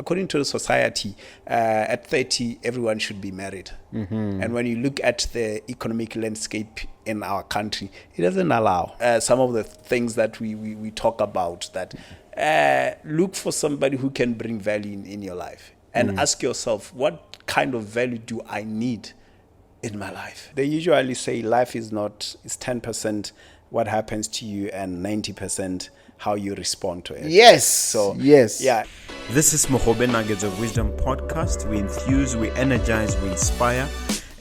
according to the society, at 30, everyone should be married. And when you look at the economic landscape in our country, it doesn't allow some of the things that we talk about, that look for somebody who can bring value in your life, and ask yourself, what kind of value do I need in my life? They usually say life is 10% what happens to you and 90% how you respond to it. Yes. So yes. Yeah. This is Mogobe Nuggets of Wisdom podcast. We enthuse, we energize, we inspire,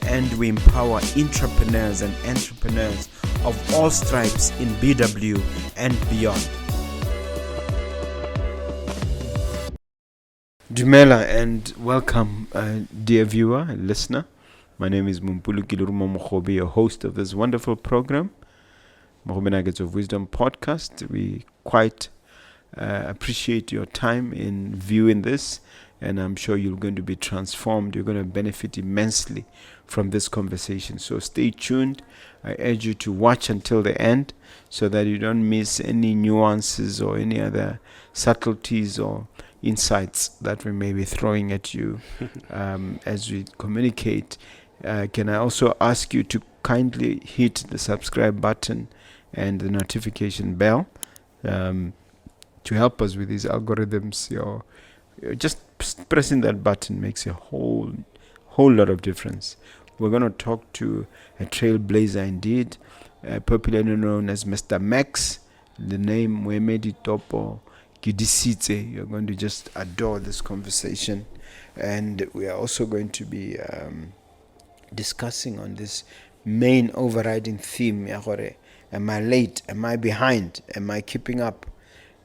and we empower entrepreneurs and entrepreneurs of all stripes in BW and beyond. Dumela and welcome, dear viewer and listener. My name is Mompoloki Lerumo Mogobe, your host of this wonderful program, Mogobe Nuggets of Wisdom podcast. We quite appreciate your time in viewing this, and I'm sure you're going to be transformed. You're going to benefit immensely from this conversation. So stay tuned. I urge you to watch until the end so that you don't miss any nuances or any other subtleties or insights that we may be throwing at you as we communicate. Can I also ask you to kindly hit the subscribe button and the notification bell to help us with these algorithms? Just pressing that button makes a whole lot of difference. We're going to talk to a trailblazer indeed, popularly known as Mr. Max, the name Moemedi Topo Kedisitse. You're going to just adore this conversation, and we are also going to be discussing on this main overriding theme. Am I late? Am I behind? Am I keeping up?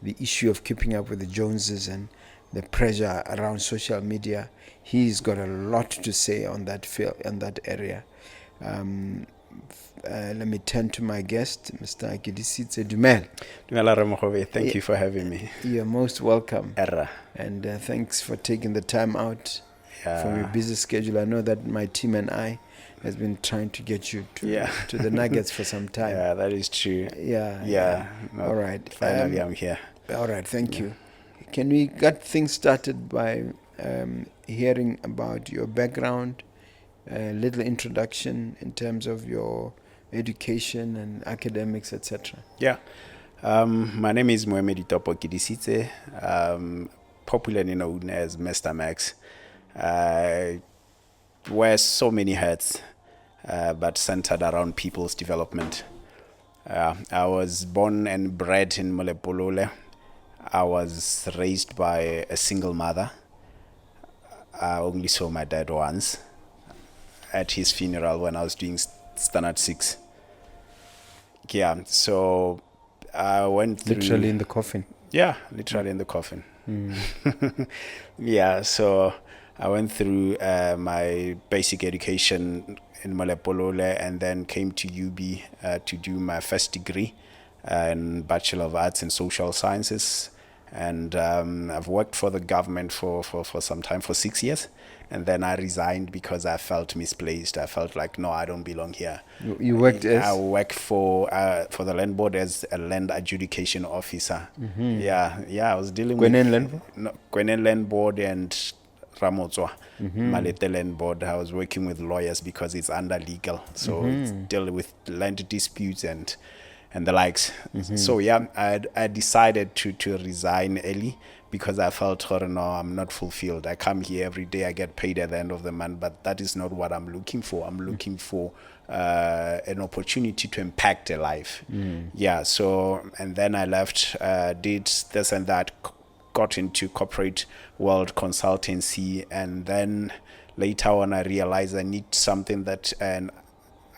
The issue of keeping up with the Joneses and the pressure around social media. He's got a lot to say on that area. Let me turn to my guest, Mr. Kedisitse. Dumela Mogobe, thank you for having me. You're most welcome. Erra. And thanks for taking the time out from your busy schedule. I know that my team and I has been trying to get you to the Nuggets for some time. Yeah, that is true. Yeah. No, all right. Finally, I'm here. All right, thank you. Can we get things started by hearing about your background, a little introduction in terms of your education and academics, etc.? Yeah. My name is Moemedi Topo Kedisitse, popularly known as Mr. Max. Wears so many hats, but centered around people's development. I was born and bred in Molepolole. I was raised by a single mother. I only saw my dad once at his funeral when I was doing standard 6. Yeah, so I went through... Literally in the coffin. Yeah, literally in the coffin. Yeah, so I went through my basic education in Molepolole and then came to UB to do my first degree in Bachelor of Arts in Social Sciences. And I've worked for the government for some time, for 6 years. And then I resigned because I felt misplaced. I felt like, no, I don't belong here. You worked as? I worked for the land board as a land adjudication officer. Yeah, I was dealing with Kwenen Land Board and Ramotswa, Malete Land Board. I was working with lawyers because it's under legal, so it's dealing with land disputes and the likes. So yeah, I decided to resign early because I felt, no, I'm not fulfilled. I come here every day, I get paid at the end of the month, but that is not what I'm looking for. I'm looking for an opportunity to impact a life. Yeah, so, and then I left, did this and that, got into corporate world consultancy, and then later on I realized I need something that an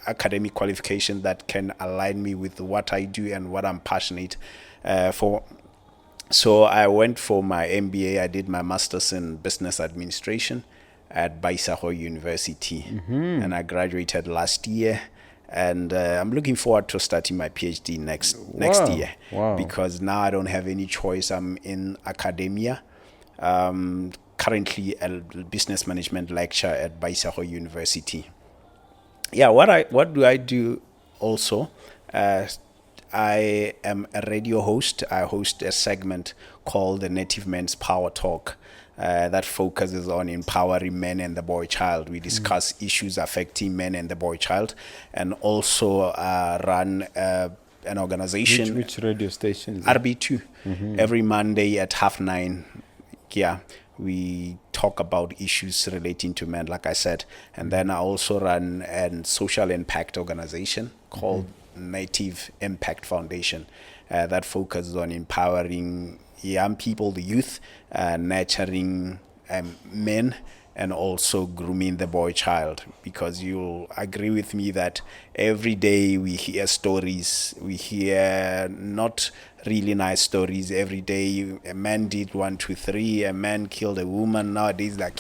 academic qualification that can align me with what I do and what I'm passionate for. So I went for my MBA. I did my master's in business administration at Baisaho University, and I graduated last year. And I'm looking forward to starting my PhD next year, because now I don't have any choice. I'm in academia, currently a business management lecturer at Baisaho University. Yeah, what do I do also? I am a radio host. I host a segment called the Native Men's Power Talk. that focuses on empowering men and the boy child. We discuss issues affecting men and the boy child, and also run an organization. Which radio station is that? RB2. Every Monday at 9:30. Yeah, we talk about issues relating to men, like I said. And then I also run a social impact organization called Native Impact Foundation that focuses on empowering young people, the youth, nurturing men, and also grooming the boy child. Because you'll agree with me that every day we hear stories, we hear not really nice stories. Every day a man did 1, 2, 3, a man killed a woman. Nowadays they're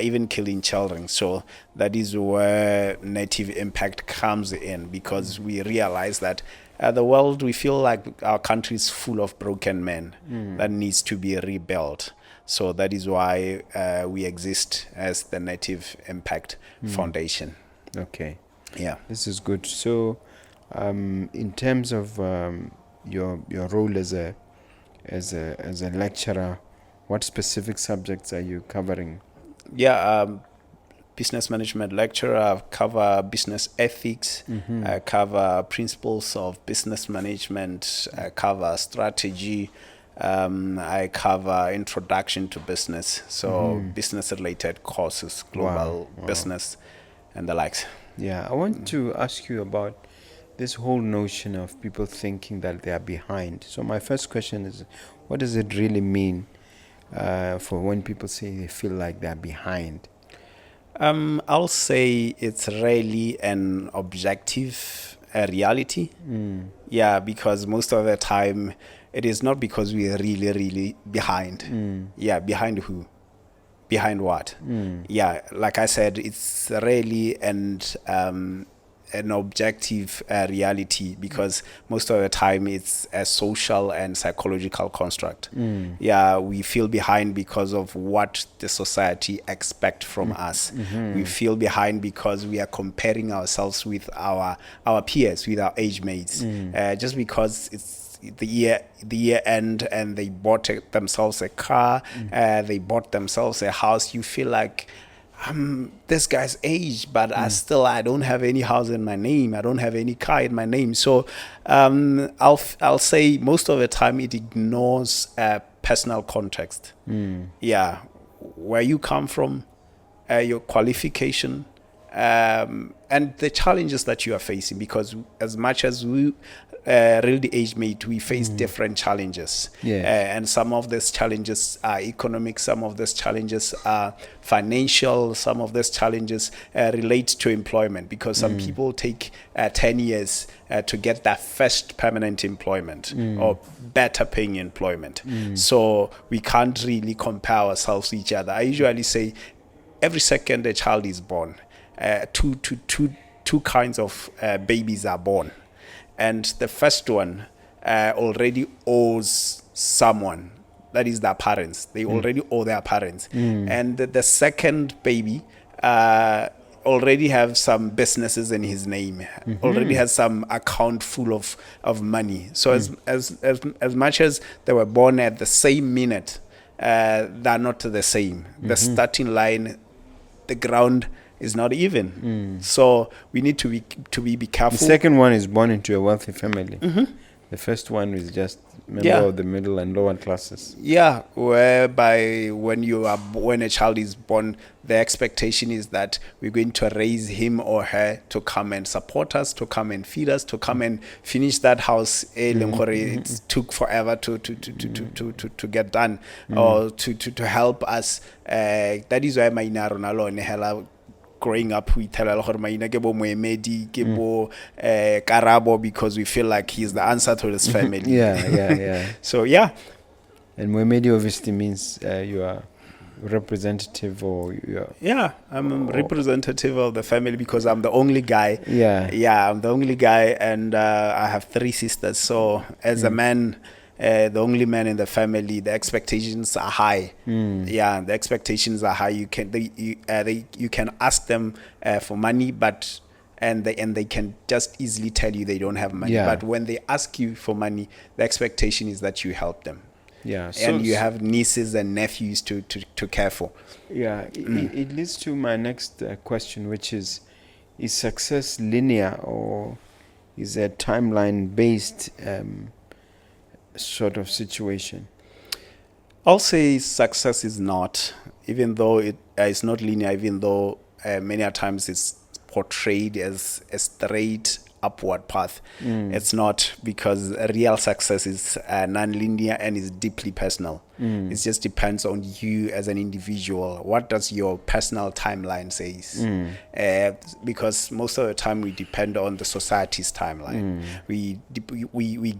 even killing children. So that is where Native Impact comes in, because we realize that the world, we feel like our country is full of broken men that needs to be rebuilt. So that is why we exist as the Native Impact Foundation. Okay. Yeah. This is good. So, in terms of your role as a lecturer, what specific subjects are you covering? Yeah, business management lecturer. I cover business ethics. I cover principles of business management. I cover strategy. I cover introduction to business, so business-related courses, global business, and the likes. Yeah, I want to ask you about this whole notion of people thinking that they are behind. So my first question is, what does it really mean for when people say they feel like they're behind? I'll say it's really an objective reality. Yeah, because most of the time it is not because we are really, really behind. Yeah, behind who? Behind what? Yeah, like I said, it's really an objective reality, because most of the time it's a social and psychological construct. Yeah, we feel behind because of what the society expects from us. We feel behind because we are comparing ourselves with our peers, with our age mates. Just because it's the year end and they bought themselves a car, they bought themselves a house, you feel like this guy's age, but I don't have any house in my name, I don't have any car in my name. So I'll say most of the time it ignores personal context. Yeah, where you come from, your qualification, and the challenges that you are facing, because as much as we really age mate, we face different challenges. And some of these challenges are economic, some of these challenges are financial, some of these challenges relate to employment, because some people take 10 years to get that first permanent employment or better paying employment. So we can't really compare ourselves to each other. I usually say every second a child is born, two kinds of babies are born. And the first one already owes someone, that is their parents. They already owe their parents. And the second baby already have some businesses in his name, already has some account full of money. So as much as they were born at the same minute, they're not the same. The starting line, the ground is not even. So we need to be careful. The second one is born into a wealthy family. The first one is just member of the middle and lower classes. Yeah, whereby when a child is born, the expectation is that we're going to raise him or her to come and support us, to come and feed us, to come and finish that house. It took forever to get done, or to help us. That is why my narona growing up, we tell Moemedi Topo Kedisitse, because we feel like he's the answer to this family. Yeah. So yeah. And Moemedi obviously means you are representative, or you are... Yeah, I'm a representative of the family, because I'm the only guy. Yeah, I'm the only guy, and I have 3 sisters. So as a man, the only man in the family, the expectations are high. Yeah, the expectations are high. You can ask them for money, but they can just easily tell you they don't have money. But when they ask you for money, the expectation is that you help them. Yeah. And you have nieces and nephews to care for. Yeah. It leads to my next question, which is success linear or is a timeline-based sort of situation? I'll say success is not, even though it is not linear, even though many a times it's portrayed as a straight upward path. It's not, because real success is non-linear and is deeply personal. It just depends on you as an individual. What does your personal timeline says? Because most of the time we depend on the society's timeline. We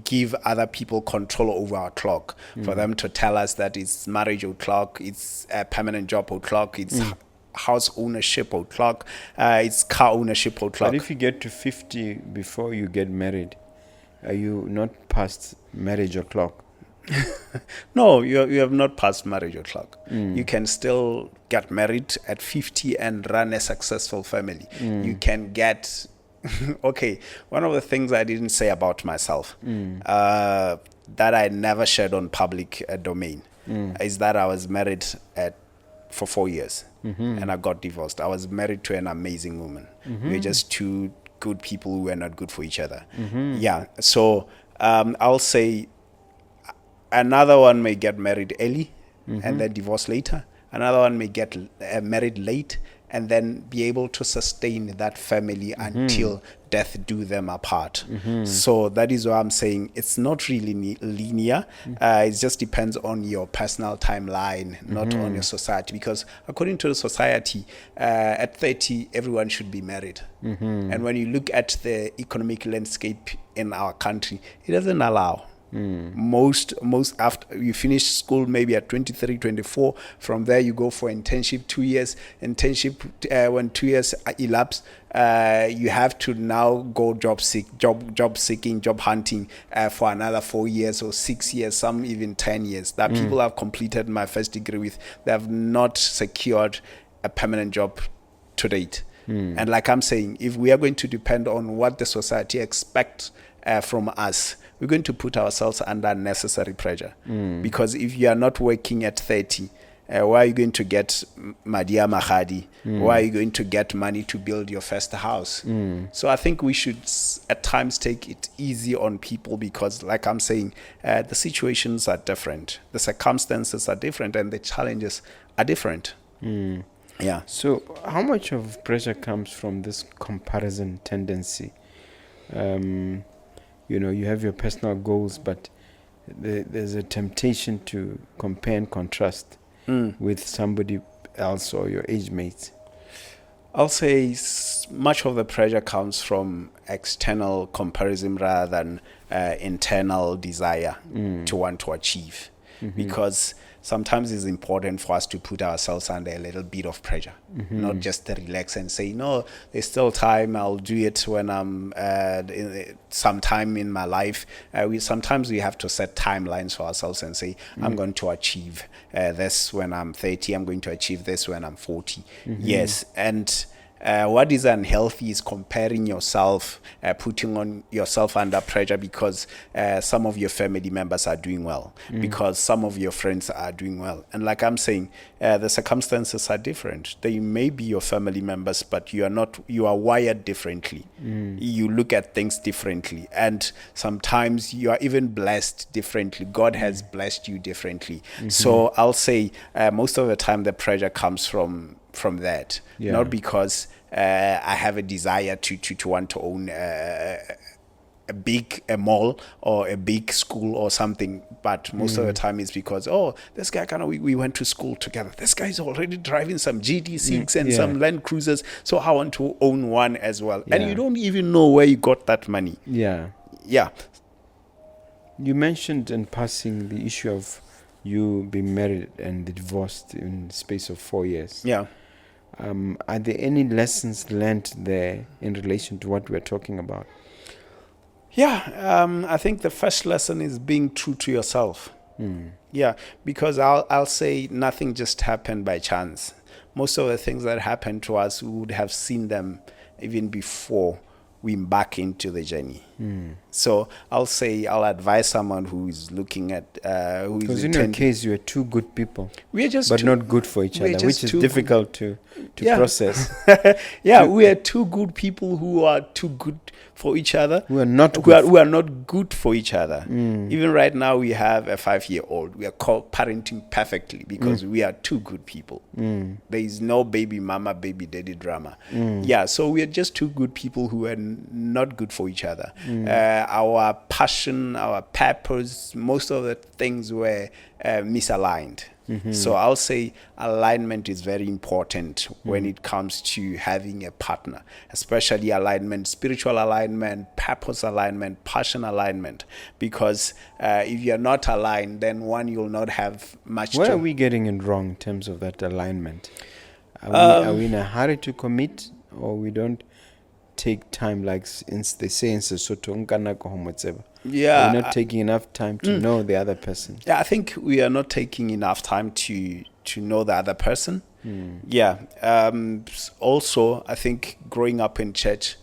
give other people control over our clock, for them to tell us that it's marriage o'clock, it's a permanent job o'clock, it's house ownership o'clock, it's car ownership o'clock. But if you get to 50 before you get married, are you not past marriage o'clock? No, you have not passed marriage o'clock. You can still get married at 50 and run a successful family. You can get okay, one of the things I didn't say about myself that I never shared on public domain is that I was married for 4 years and I got divorced. I was married to an amazing woman. We were just two good people who were not good for each other. Yeah, so I'll say another one may get married early and then divorce later. Another one may get married late and then be able to sustain that family until death do them apart. So that is why I'm saying it's not really linear. It just depends on your personal timeline, not on your society. Because according to the society, at 30, everyone should be married. And when you look at the economic landscape in our country, it doesn't allow. Most after you finish school maybe at 23, 24, from there you go for internship, 2 years internship. When 2 years elapse, you have to now go job seeking, job hunting for another 4 years or 6 years, some even 10 years. That people have completed my first degree with, they have not secured a permanent job to date. And like I'm saying, if we are going to depend on what the society expects from us, we're going to put ourselves under unnecessary pressure. Because if you are not working at 30, where are you going to get Madia Mahadi? Where are you going to get money to build your first house? So I think we should at times take it easy on people, because like I'm saying, the situations are different, the circumstances are different, and the challenges are different. Yeah. So how much of pressure comes from this comparison tendency? You have your personal goals, but there's a temptation to compare and contrast with somebody else or your age mates. I'll say much of the pressure comes from external comparison rather than internal desire to want to achieve. Because sometimes it's important for us to put ourselves under a little bit of pressure, not just to relax and say, no, there's still time, I'll do it when I'm sometime in my life. Sometimes we have to set timelines for ourselves and say, I'm going to achieve this when I'm 30, I'm going to achieve this when I'm 40. Yes, and what is unhealthy is comparing yourself, putting on yourself under pressure because some of your family members are doing well, because some of your friends are doing well. And like I'm saying, the circumstances are different. They may be your family members, but you are wired differently. You look at things differently. And sometimes you are even blessed differently. God has blessed you differently. So I'll say most of the time the pressure comes from that, not because I have a desire to want to own a big mall or a big school or something, but most of the time it's because this guy we went to school together, this guy's already driving some GD6 and some Land Cruisers, so I want to own one as well. And you don't even know where you got that money. You mentioned in passing the issue of you being married and divorced in the space of 4 years. Are there any lessons learned there in relation to what we're talking about? I think the first lesson is being true to yourself. Because I'll say nothing just happened by chance. Most of the things that happen to us, we would have seen them even before we embark into the journey. So I'll advise someone who is looking at who is Because in your case, you are two good people, we are just but not good for each other, which is difficult to process. Yeah, we are two good people who are too good for each other. We are not who are not good for each other. Even right now, we have a 5-year-old. We are parenting perfectly because we are two good people. There is no baby mama, baby daddy drama. Yeah, so we are just two good people who are not good for each other. Our passion, our purpose, most of the things were misaligned. So I'll say alignment is very important when it comes to having a partner, especially alignment, spiritual alignment, purpose alignment, passion alignment. Because if you're not aligned, then you'll not have much. Where are we getting it wrong in terms of that alignment? Are we in a hurry to commit, or we don't take time, like they say in Sesotho? Yeah, we're not taking enough time to know the other person. Yeah, I think we are not taking enough time to know the other person. Yeah. Also, I think growing up in church,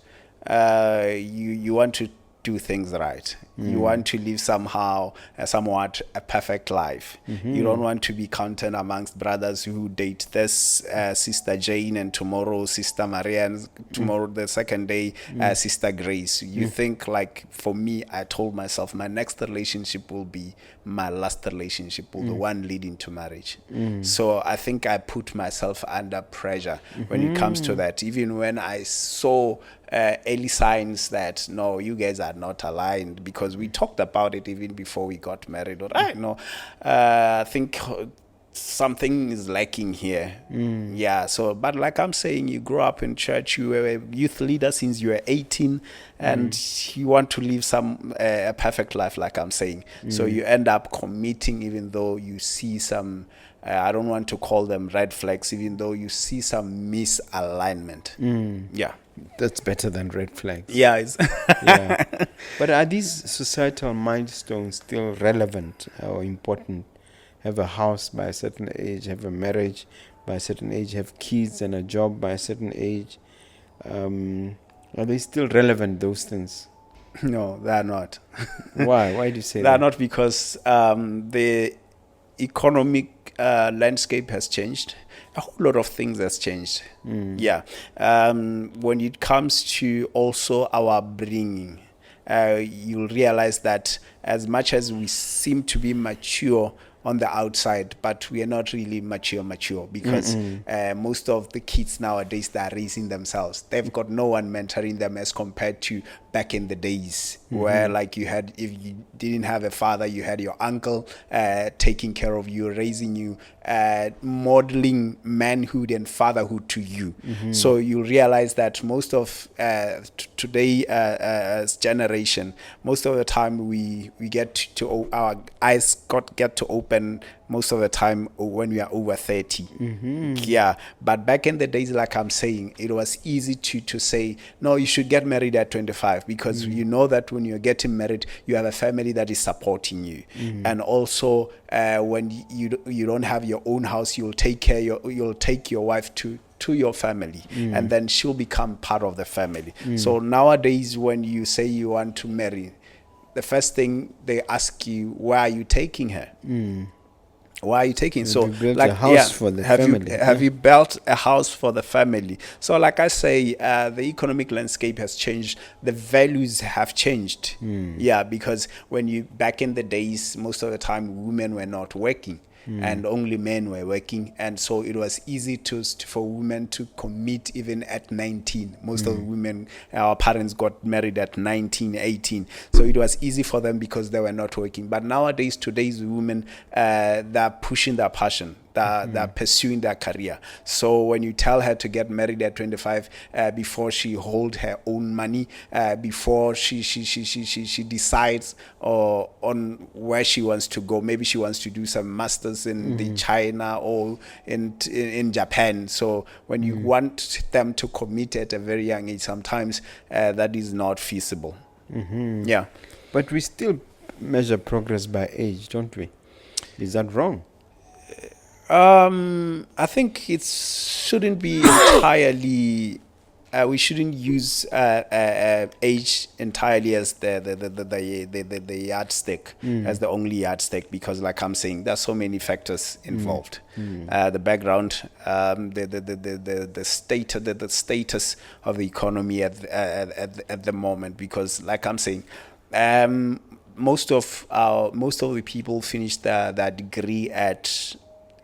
you want to do things right. You want to live somewhat a perfect life. You don't want to be counted amongst brothers who date this Sister Jane, and tomorrow Sister Maria, and tomorrow the second day Sister Grace. You think, like, for me, I told myself my next relationship will be my last relationship, the one leading to marriage. So I think I put myself under pressure when it comes to that. Even when I saw early signs that no, you guys are not aligned, because we talked about it even before we got married. Or I think something is lacking here. Yeah. So, but like I'm saying, you grow up in church. You were a youth leader since you were 18, and you want to live a perfect life, like I'm saying. So you end up committing, even though you see some. I don't want to call them red flags, even though you see some misalignment. Yeah. That's better than red flags. Yeah. Yeah. But are these societal milestones still relevant or important? Have a house by a certain age, have a marriage by a certain age, have kids and a job by a certain age. Are they still relevant, those things? No, they are not. Why? Why do you say that? They are that? not, because the economic landscape has changed. A whole lot of things has changed. Yeah. When it comes to also our bringing, you'll realize that as much as we seem to be mature on the outside, but we are not really mature, because most of the kids nowadays, they are raising themselves. They've got no one mentoring them, as compared to back in the days where, like, if you didn't have a father, you had your uncle taking care of you, raising you, modeling manhood and fatherhood to you. So you realize that most of today's generation, most of the time we get to our eyes get to open most of the time when we are over 30. Yeah. But back in the days, like I'm saying, it was easy to say, no, you should get married at 25, because you know that when you're getting married, you have a family that is supporting you. And also, when you don't have your own house, you'll take your wife to your family, and then she'll become part of the family. So nowadays, when you say you want to marry, the first thing they ask you, where are you taking her? Why are you taking? So, built a house for the family. Have you built a house for the family? So, like I say, the economic landscape has changed. The values have changed. Yeah, because back in the days, most of the time, women were not working. And only men were working, and so it was easy for women to commit even at 19. Most of the women, our parents got married at 19, 18, so it was easy for them because they were not working. But nowadays, today's women, they're pushing their passion. They're pursuing their career. So when you tell her to get married at 25, before she holds her own money, before she decides on where she wants to go, maybe she wants to do some masters in the China or in Japan. So when you want them to commit at a very young age, sometimes that is not feasible. Yeah. But we still measure progress by age, don't we? Is that wrong? I think it shouldn't be entirely we shouldn't use age entirely as the yardstick, as the only yardstick, because, like I'm saying, there's so many factors involved. The background, the status of the economy at the moment, because, like I'm saying, most of the people finish their degree at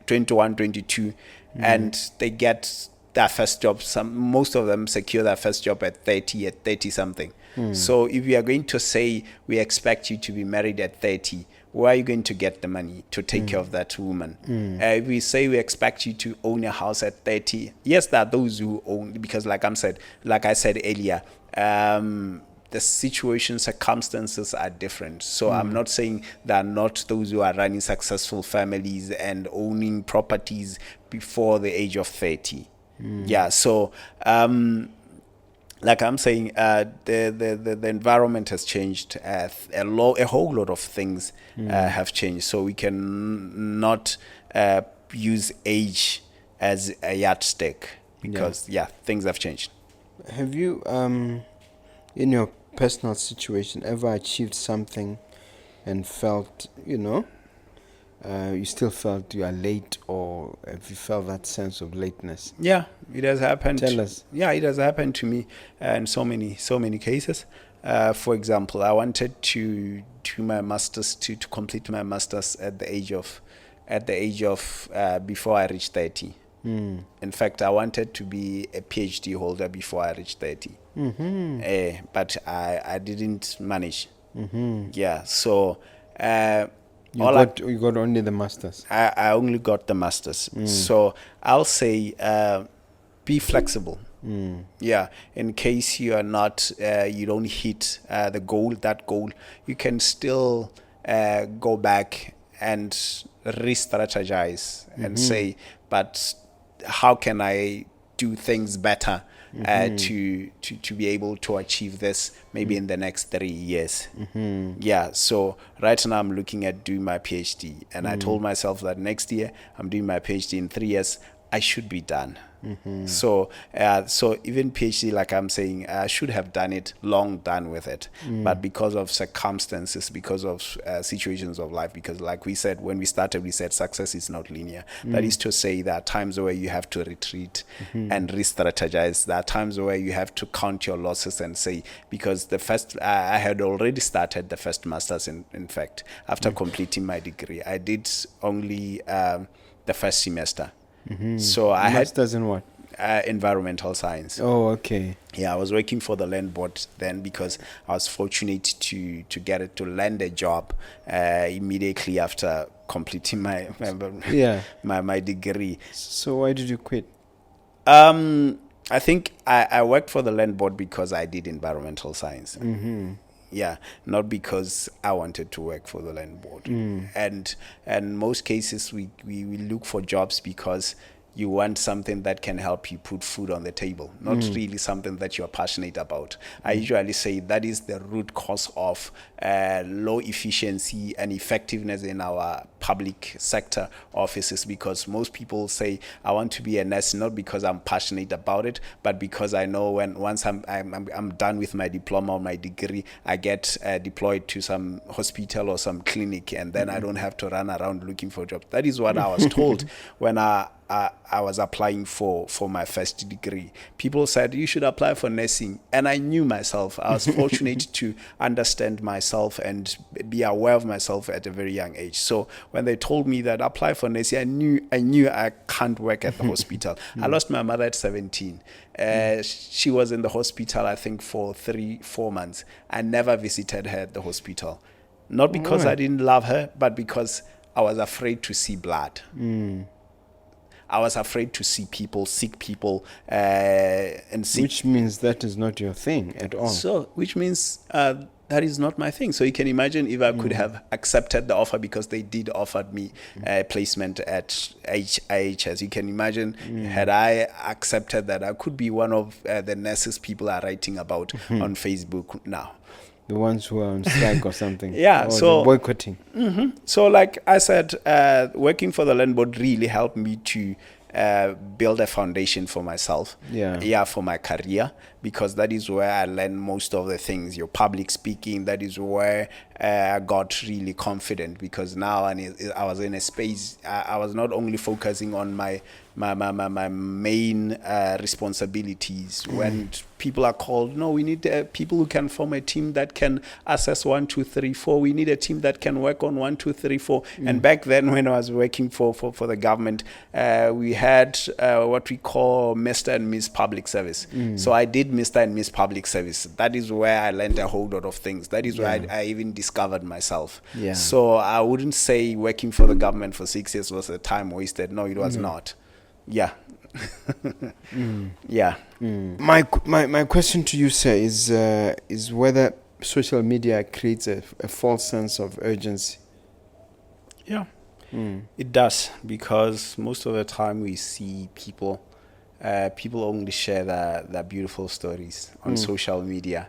21, 22, and they get their first job. Most of them secure their first job at 30 something. So if we are going to say we expect you to be married at 30, where are you going to get the money to take care of that woman? If we say we expect you to own a house at 30, yes, there are those who own, because like I said earlier, the circumstances are different. So I'm not saying there are not those who are running successful families and owning properties before the age of 30. Yeah, so like I'm saying, the environment has changed. A whole lot of things have changed. So we can not use age as a yardstick, because things have changed. Have you, in your personal situation, ever achieved something and felt, you still felt you are late, or have you felt that sense of lateness? Yeah, it has happened. Tell us. Yeah, it has happened to me in so many cases. For example, I wanted to do my masters, to complete my masters at the age of before I reached 30. In fact, I wanted to be a PhD holder before I reached 30. But I didn't manage. Yeah, so you got only the masters. I only got the masters. So I'll say be flexible. Yeah, in case you are not, you don't hit that goal, you can still go back and re-strategize and say, but how can I do things better to be able to achieve this maybe in the next 3 years? Yeah, so right now I'm looking at doing my PhD, and I told myself that next year I'm doing my PhD. In 3 years I should be done. So even PhD, like I'm saying, I should have done with it. But because of circumstances, because of situations of life, because like we said, when we started, we said success is not linear. That is to say, there are times where you have to retreat and re-strategize. There are times where you have to count your losses and say, because I had already started the first masters, in fact, after completing my degree. I did only the first semester. So I Masters in what? Environmental science. Oh, okay. Yeah, I was working for the land board then, because I was fortunate to land a job immediately after completing my degree. So why did you quit? I think I worked for the land board because I did environmental science. Yeah, not because I wanted to work for the land board. And most cases we look for jobs because you want something that can help you put food on the table, not really something that you're passionate about. I usually say that is the root cause of low efficiency and effectiveness in our public sector offices, because most people say, I want to be a nurse not because I'm passionate about it, but because I know once I'm done with my diploma or my degree, I get deployed to some hospital or some clinic, and then I don't have to run around looking for jobs. That is what I was told when I was applying for my first degree. People said, you should apply for nursing. And I knew myself. I was fortunate to understand myself and be aware of myself at a very young age. So when they told me that apply for nursing, I knew I can't work at the hospital. I lost my mother at 17. She was in the hospital, I think, for 3-4 months. I never visited her at the hospital. Not because I didn't love her, but because I was afraid to see blood. I was afraid to see people, sick people, and sick. Which means that is not your thing at all. So, which means that is not my thing. So you can imagine if I could have accepted the offer, because they did offer me placement at IHS. You can imagine, had I accepted that, I could be one of the nurses people are writing about on Facebook now. The ones who are on strike or something. Yeah, or so boycotting. So like I said, working for the land board really helped me to build a foundation for myself. Yeah. For my career, because that is where I learned most of the things. Your public speaking, that is where I got really confident, because now I was in a space. I was not only focusing on my main responsibilities. When people are called, no, we need people who can form a team that can assess 1, 2, 3, 4. We need a team that can work on 1, 2, 3, 4. And back then, when I was working for the government, we had what we call Mr. and Miss Public Service. So I did Mr. and Miss Public Service. That is where I learned a whole lot of things. That is where I even discovered myself. So I wouldn't say working for the government for 6 years was a time wasted. No, it was not. Yeah. Yeah. My question to you, sir, is whether social media creates a false sense of urgency. Yeah. It does, because most of the time we see people only share their beautiful stories on social media.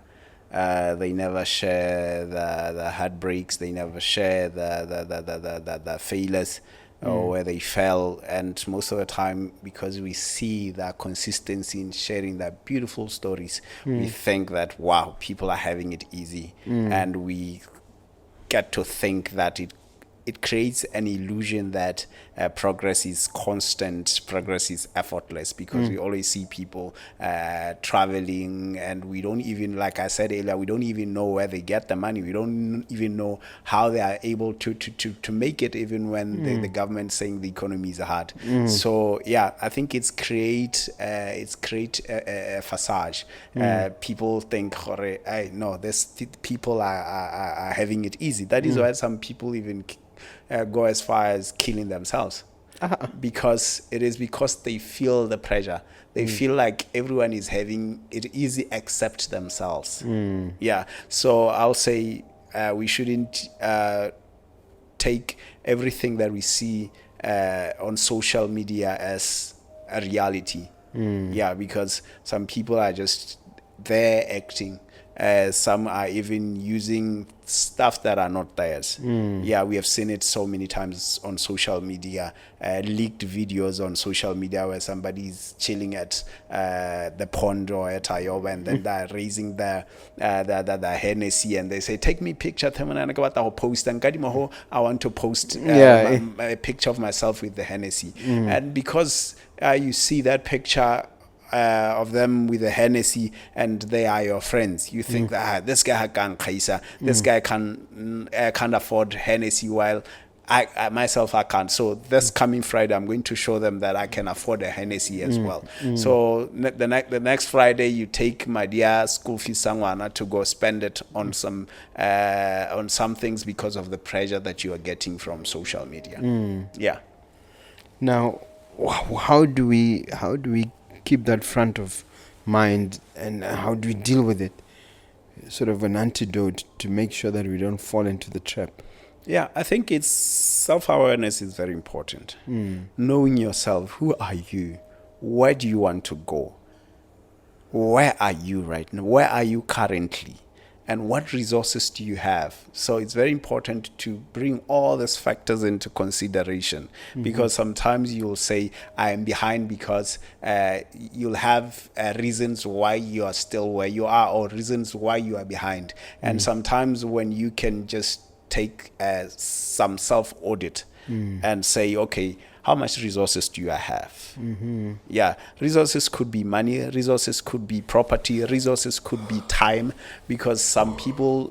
They never share the heartbreaks. They never share the failures or where they fell. And most of the time, because we see that consistency in sharing their beautiful stories, we think that, wow, people are having it easy. And we get to think that it creates an illusion that progress is constant, progress is effortless, because we always see people traveling, and we don't even, like I said earlier, we don't even know where they get the money. We don't even know how they are able to make it, even when the government's saying the economy is hard. So yeah, I think it's create a facade. People think, no, people are having it easy. That is why some people even go as far as killing themselves, because they feel the pressure. They feel like everyone is having it easy except themselves. Yeah. So I'll say we shouldn't take everything that we see on social media as a reality. Yeah, because some people are just there acting. Some are even using stuff that are not theirs. Yeah, we have seen it so many times on social media, leaked videos on social media where somebody's chilling at the pond or at Ayoba, and then they're raising the Hennessy, and they say, take me picture, I want to post a picture of myself with the Hennessy. And because you see that picture of them with a Hennessy and they are your friends, you think that this guy can kaisa, this guy can't afford Hennessy, while I myself I can't. So this coming Friday, I'm going to show them that I can afford a Hennessy as well. So the next Friday, you take my dear school fees someone to go spend it on some things because of the pressure that you are getting from social media. Yeah. Now, how do we keep that front of mind, and how do we deal with it? Sort of an antidote to make sure that we don't fall into the trap. Yeah, I think it's self-awareness is very important. Knowing yourself. Who are you? Where do you want to go? Where are you right now? Where are you currently? And what resources do you have? So it's very important to bring all these factors into consideration, because sometimes you'll say, I am behind, because you'll have reasons why you are still where you are, or reasons why you are behind. And sometimes when you can just take some self-audit and say, okay, how much resources do I have? Yeah, resources could be money, resources could be property, resources could be time, because some people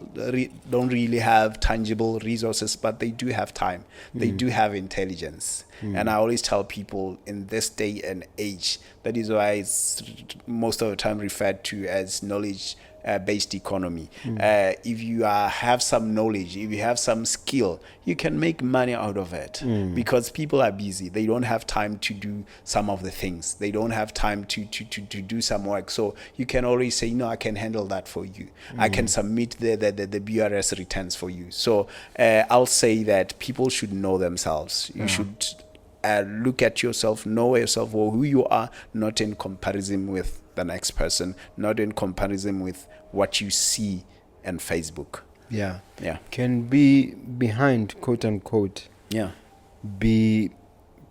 don't really have tangible resources, but they do have time. They do have intelligence. And I always tell people, in this day and age, that is why it's most of the time referred to as knowledge based economy. If you have some knowledge, if you have some skill, you can make money out of it, because people are busy. They don't have time to do some of the things. They don't have time to do some work. So you can always say, no, I can handle that for you. I can submit the BRS returns for you. So I'll say that people should know themselves. You should look at yourself, know yourself, or who you are, not in comparison with the next person, not in comparison with what you see on Facebook. Yeah. Yeah. Can be behind, quote unquote. Yeah. Be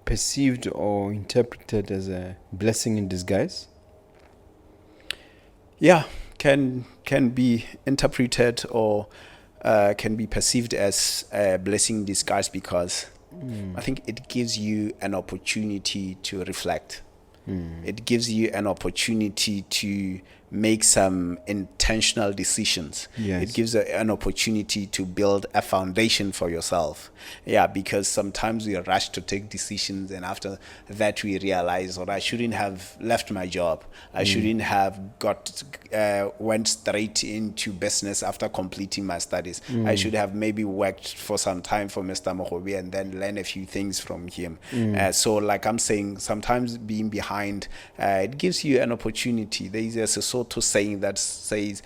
perceived or interpreted as a blessing in disguise? Yeah, can be interpreted or can be perceived as a blessing in disguise because I think it gives you an opportunity to reflect. It gives you an opportunity to make some intentional decisions. Yes. It gives an opportunity to build a foundation for yourself. Yeah, because sometimes we rush to take decisions, and after that we realize, I shouldn't have left my job. I shouldn't have went straight into business after completing my studies. I should have maybe worked for some time for Mr. Mogobe and then learn a few things from him. So like I'm saying, sometimes being behind, it gives you an opportunity. There is a Sesotho saying that says,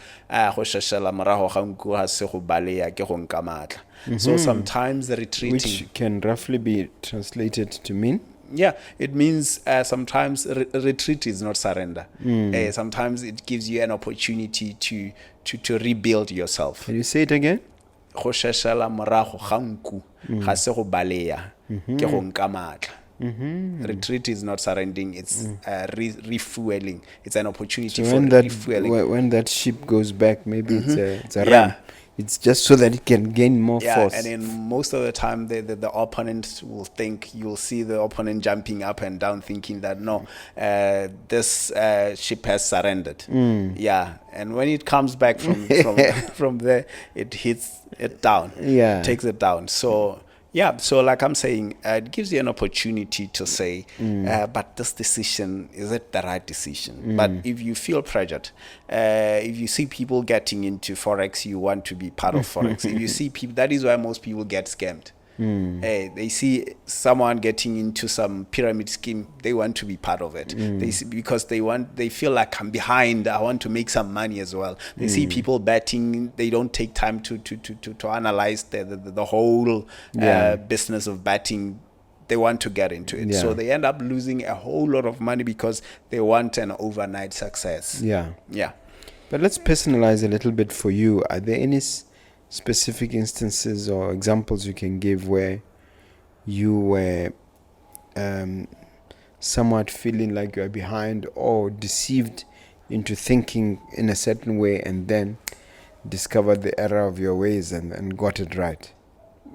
so sometimes retreating, which can roughly be translated to mean? Yeah, it means sometimes retreat is not surrender. Sometimes it gives you an opportunity to rebuild yourself. Can you say it again? Retreat is not surrendering, it's refueling. It's an opportunity So for refueling. when that ship goes back, maybe it's a run. It's just so that it can gain more force. And then most of the time, the opponent will think, you'll see the opponent jumping up and down, thinking that no, this ship has surrendered. Yeah, and when it comes back from there, it hits it down. Yeah, takes it down. So. Yeah, so like I'm saying, it gives you an opportunity to say, but this decision, is it the right decision? But if you feel pressured, if you see people getting into Forex, you want to be part of Forex. If you see people, that is why most people get scammed. They see someone getting into some pyramid scheme, they want to be part of it. They see, because they feel like I'm behind, I want to make some money as well. They see people betting, they don't take time to analyze the whole business of betting. They want to get into it. So they end up losing a whole lot of money because they want an overnight success. Yeah. But let's personalize a little bit for you. Are there any specific instances or examples you can give where you were somewhat feeling like you are behind or deceived into thinking in a certain way and then discovered the error of your ways and got it right?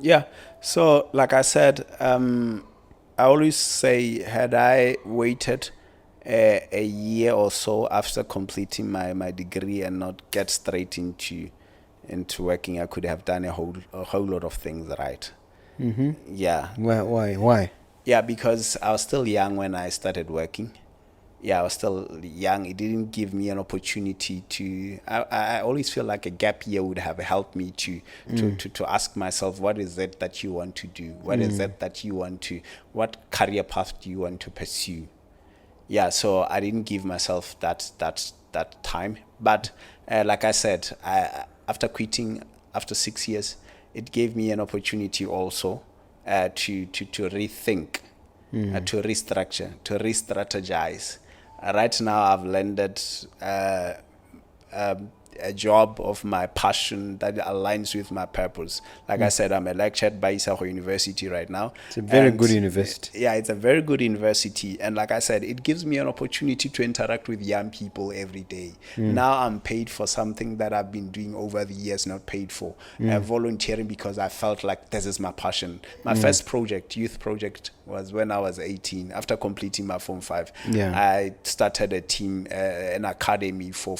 Yeah. So like I said, I always say, had I waited a year or so after completing my degree and not get straight into working, I could have done a whole lot of things right. Yeah. Why? Yeah, because I was still young when I started working. I was still young. It didn't give me an opportunity to. I always feel like a gap year would have helped me to ask myself, what is it that you want to do? What is it that you want to? What career path do you want to pursue? Yeah, so I didn't give myself that time. But like I said, after quitting after 6 years, it gave me an opportunity also to rethink, to restructure, to re-strategize. Right now, I've landed a job of my passion that aligns with my purpose. Like I said, I'm a lecturer at Baisaho University right now. It's a very good university. Yeah, it's a very good university. And like I said, it gives me an opportunity to interact with young people every day. Now I'm paid for something that I've been doing over the years, not paid for. Volunteering because I felt like this is my passion. My first project, youth project, was when I was 18. After completing my Form 5, I started a team, an academy for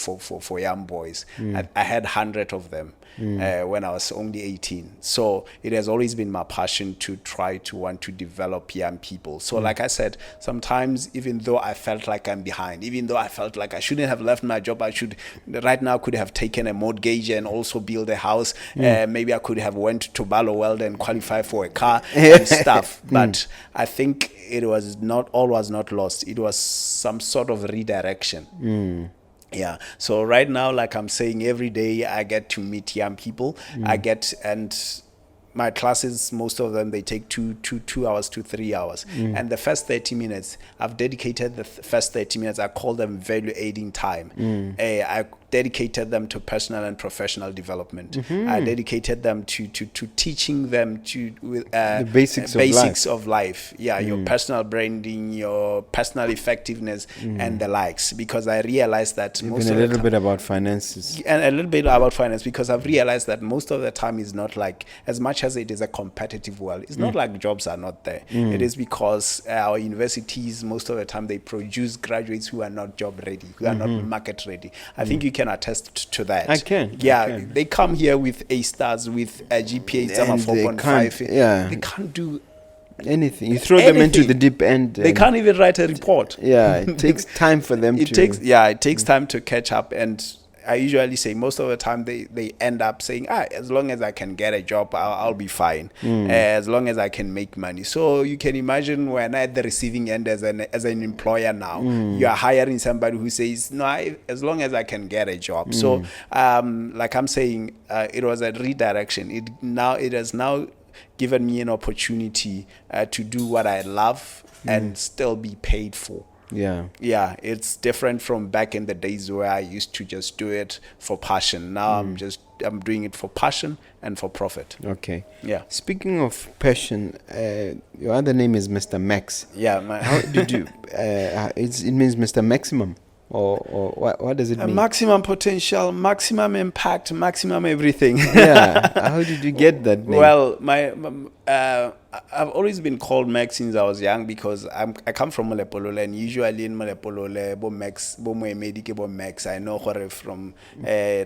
young boys. I had 100 of them when I was only 18. So it has always been my passion to try to want to develop young people. So like I said, sometimes even though I felt like I'm behind, even though I felt like I shouldn't have left my job, I should right now could have taken a mortgage and also build a house. Maybe I could have went to Balo Weld and qualify for a car and stuff. But I think all was not lost. It was some sort of redirection. Yeah. So right now, like I'm saying, every day I get to meet young people. And my classes, most of them, they take 2 hours to 3 hours. And the first 30 minutes, I've dedicated the first 30 minutes. I call them value adding time. I dedicated them to personal and professional development. I dedicated them to teaching them the basics of life. Yeah, your personal branding, your personal effectiveness, and the likes. Because I realized that even a little bit about finances, and a little bit about finance. Because I've realized that most of the time is not like, as much as it is a competitive world, it's not like jobs are not there. It is because our universities, most of the time, they produce graduates who are not job ready, who are not market ready. I think you can attest to that. I can. They come here with A stars, with a GPA some 4.5. Yeah, they can't do anything. You throw them into the deep end. They can't even write a report. Yeah, it takes time for them. It takes time to catch up. And I usually say most of the time they end up saying, as long as I can get a job, I'll be fine. As long as I can make money. So you can imagine when at the receiving end as an employer now, you are hiring somebody who says, no, as long as I can get a job. So like I'm saying, it was a redirection. It has now given me an opportunity to do what I love and still be paid for. Yeah, it's different from back in the days where I used to just do it for passion. Now I'm doing it for passion and for profit. Okay. Yeah. Speaking of passion, your other name is Mr. Max. Yeah. How did you? It means Mr. Maximum, or what does it mean? Maximum potential, maximum impact, maximum everything. Yeah. How did you get that name? Well, I've always been called Max since I was young because I come from Molepolole, and usually in Molepolole, bo Max, bo Moemedi ke bo Max. I know from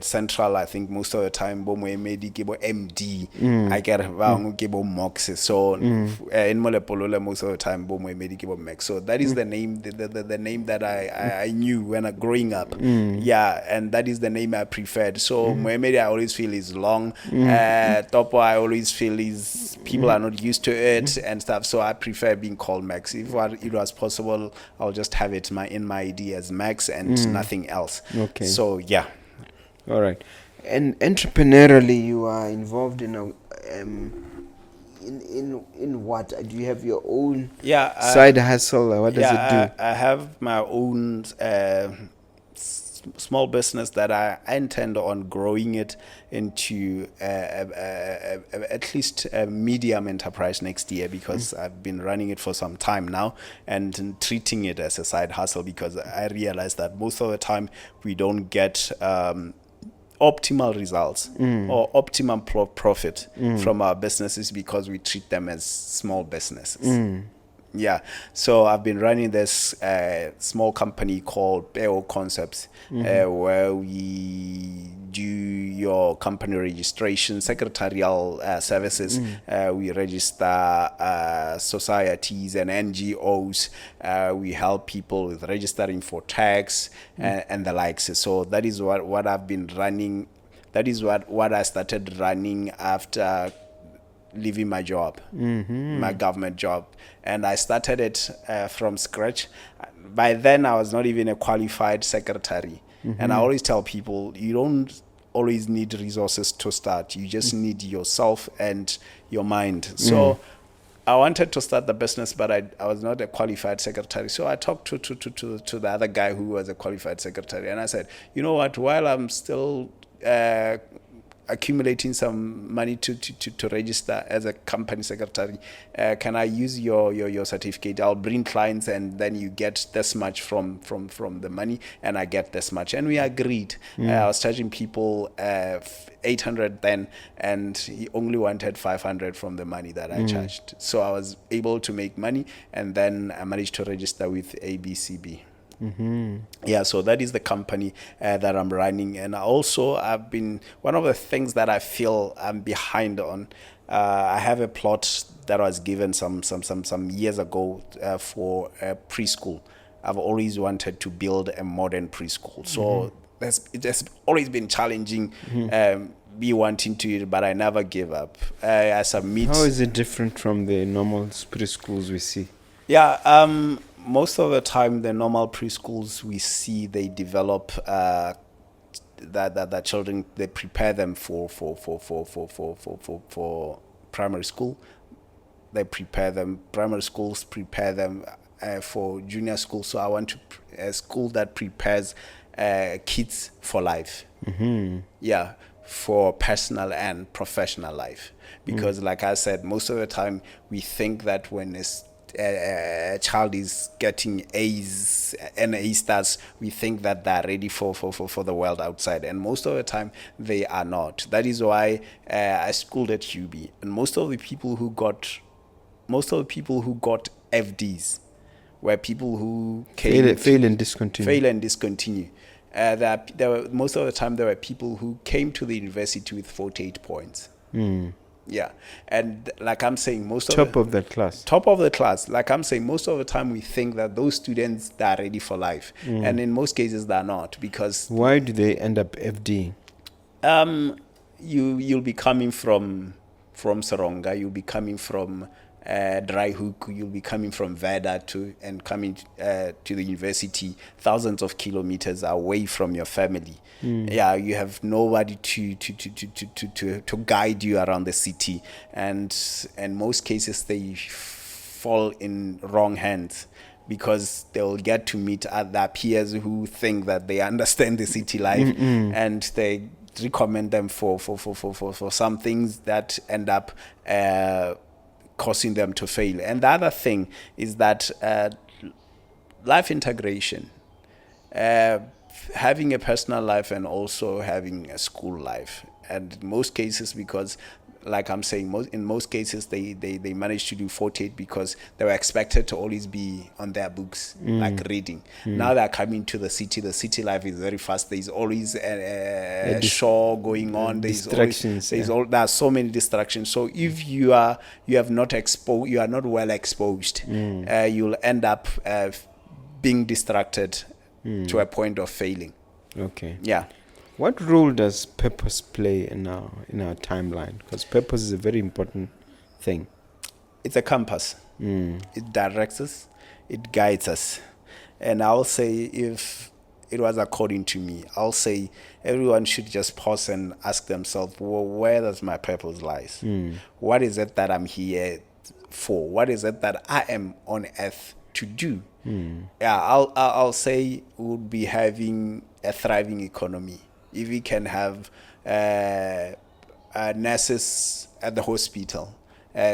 Central, I think most of the time, bo Moemedi ke bo MD. I get ke bo Mox. So in Molepolole, most of the time, bo Moemedi ke bo Max. So that is the name, the name that I knew when I growing up. Yeah, and that is the name I preferred. So Moemedi, I always feel is long. Topo, I always feel is people are not used to it and stuff, so I prefer being called Max. If it was possible, I'll just have it in my ID as Max and nothing else. Okay. So yeah. All right. And entrepreneurially, you are involved in in what? Do you have your own side hustle? Or what does it do? I have my own small business that I intend on growing it into at least a medium enterprise next year, because I've been running it for some time now and treating it as a side hustle, because I realize that most of the time we don't get optimal results or optimum profit from our businesses because we treat them as small businesses. Yeah, so I've been running this small company called Peo Concepts, where we do your company registration, secretarial services. We register societies and NGOs. We help people with registering for tax and the likes. So that is what I've been running. That is what I started running after leaving my job, my government job. And I started it from scratch. By then, I was not even a qualified secretary. And I always tell people, you don't always need resources to start. You just need yourself and your mind. So I wanted to start the business, but I was not a qualified secretary. So I talked to the other guy who was a qualified secretary. And I said, you know what, while I'm still accumulating some money to register as a company secretary, can I use your certificate? I'll bring clients, and then you get this much from the money, and I get this much. And we agreed. I was charging people 800 then, and he only wanted 500 from the money that I charged. So I was able to make money, and then I managed to register with ABCB. Yeah, so that is the company that I'm running. And also, I've been, one of the things that I feel I'm behind on, I have a plot that was given some years ago for a preschool. I've always wanted to build a modern preschool. So it has always been challenging, me wanting to it, but I never give up. I submit. How is it different from the normal preschools we see? Yeah, most of the time, the normal preschools we see, they develop that children, they prepare them for primary school. They prepare them. Primary schools prepare them. for junior school. So I want a school that prepares kids for life. Yeah, for personal and professional life. Because like I said, most of the time we think that when a child is getting A's and A stars, we think that they're ready for the world outside, and most of the time they are not. That is why I schooled at UB, and most of the people who got FDs were people who fail and discontinue. Most of the time there were people who came to the university with 48 points. Yeah, and like I'm saying, top of the class. Like I'm saying, most of the time we think that those students are ready for life, and in most cases they're not. Because why do they end up FD? You'll be coming from Soronga, you'll be coming from Dry Hook, you'll be coming from Veda and coming to the university thousands of kilometers away from your family. Yeah, you have nobody to guide you around the city, and in most cases they fall in wrong hands, because they'll get to meet other peers who think that they understand the city life, and they recommend them for some things that end up causing them to fail. And the other thing is that life integration, having a personal life and also having a school life. And in most cases, because like I'm saying, in most cases they managed to do 48 because they were expected to always be on their books, like reading. Now they're coming to the city. The city life is very fast. There's always a show going on. Distractions. There are so many distractions. So if you are not well exposed, you'll end up being distracted to a point of failing. Okay. Yeah. What role does purpose play in our timeline? Because purpose is a very important thing. It's a compass. It directs us. It guides us. And I'll say, if it was according to me, I'll say everyone should just pause and ask themselves, well, where does my purpose lies? What is it that I'm here for? What is it that I am on earth to do? Yeah, I'll say we'll be having a thriving economy. If we can have nurses at the hospital.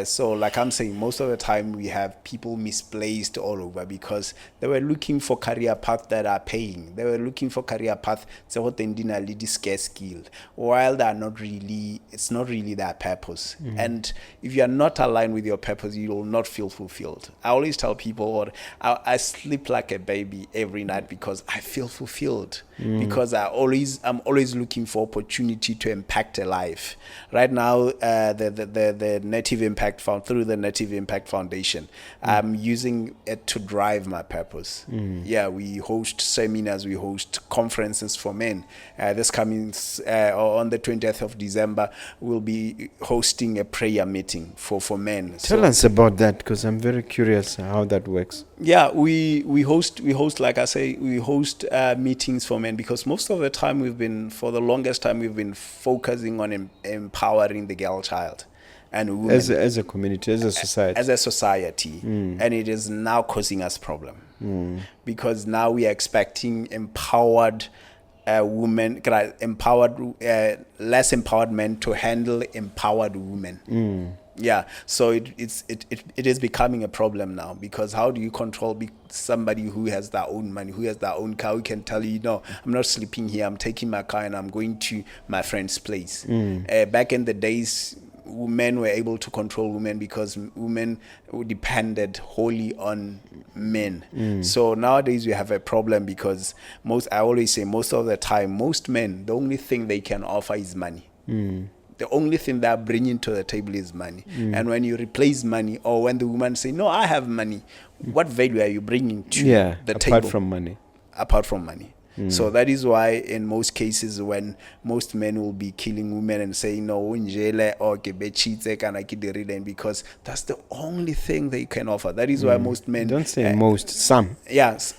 So like I'm saying, most of the time we have people misplaced all over because they were looking for career paths that are paying. They were looking for career paths that scarce skill, while they are not really, it's not really their purpose. And if you are not aligned with your purpose, you will not feel fulfilled. I always tell people, I sleep like a baby every night because I feel fulfilled. Because I'm always looking for opportunity to impact a life. Right now, the Native Impact through the Native Impact Foundation, I'm using it to drive my purpose. Yeah, we host seminars, we host conferences for men. This coming on the 20th of December, we'll be hosting a prayer meeting for men. Tell us about that, because I'm very curious how that works. Yeah, we host like I say, we host meetings for men, because most of the time for the longest time we've been focusing on empowering the girl child and women as a community, as a society. And it is now causing us problem because now we are expecting empowered women, less empowered men to handle empowered women. Yeah, so it is becoming a problem now, because how do you control somebody who has their own money, who has their own car, who can tell you, no, I'm not sleeping here, I'm taking my car and I'm going to my friend's place. Back in the days, men were able to control women because women depended wholly on men. So nowadays we have a problem because I always say, most of the time, most men, the only thing they can offer is money. The only thing they're bringing to the table is money. And when you replace money, or when the woman say, no, I have money, what value are you bringing to the table? Apart from money. So that is why in most cases, when most men will be killing women and saying, no, because that's the only thing they can offer. That is why most men... Don't say most, some. Yes.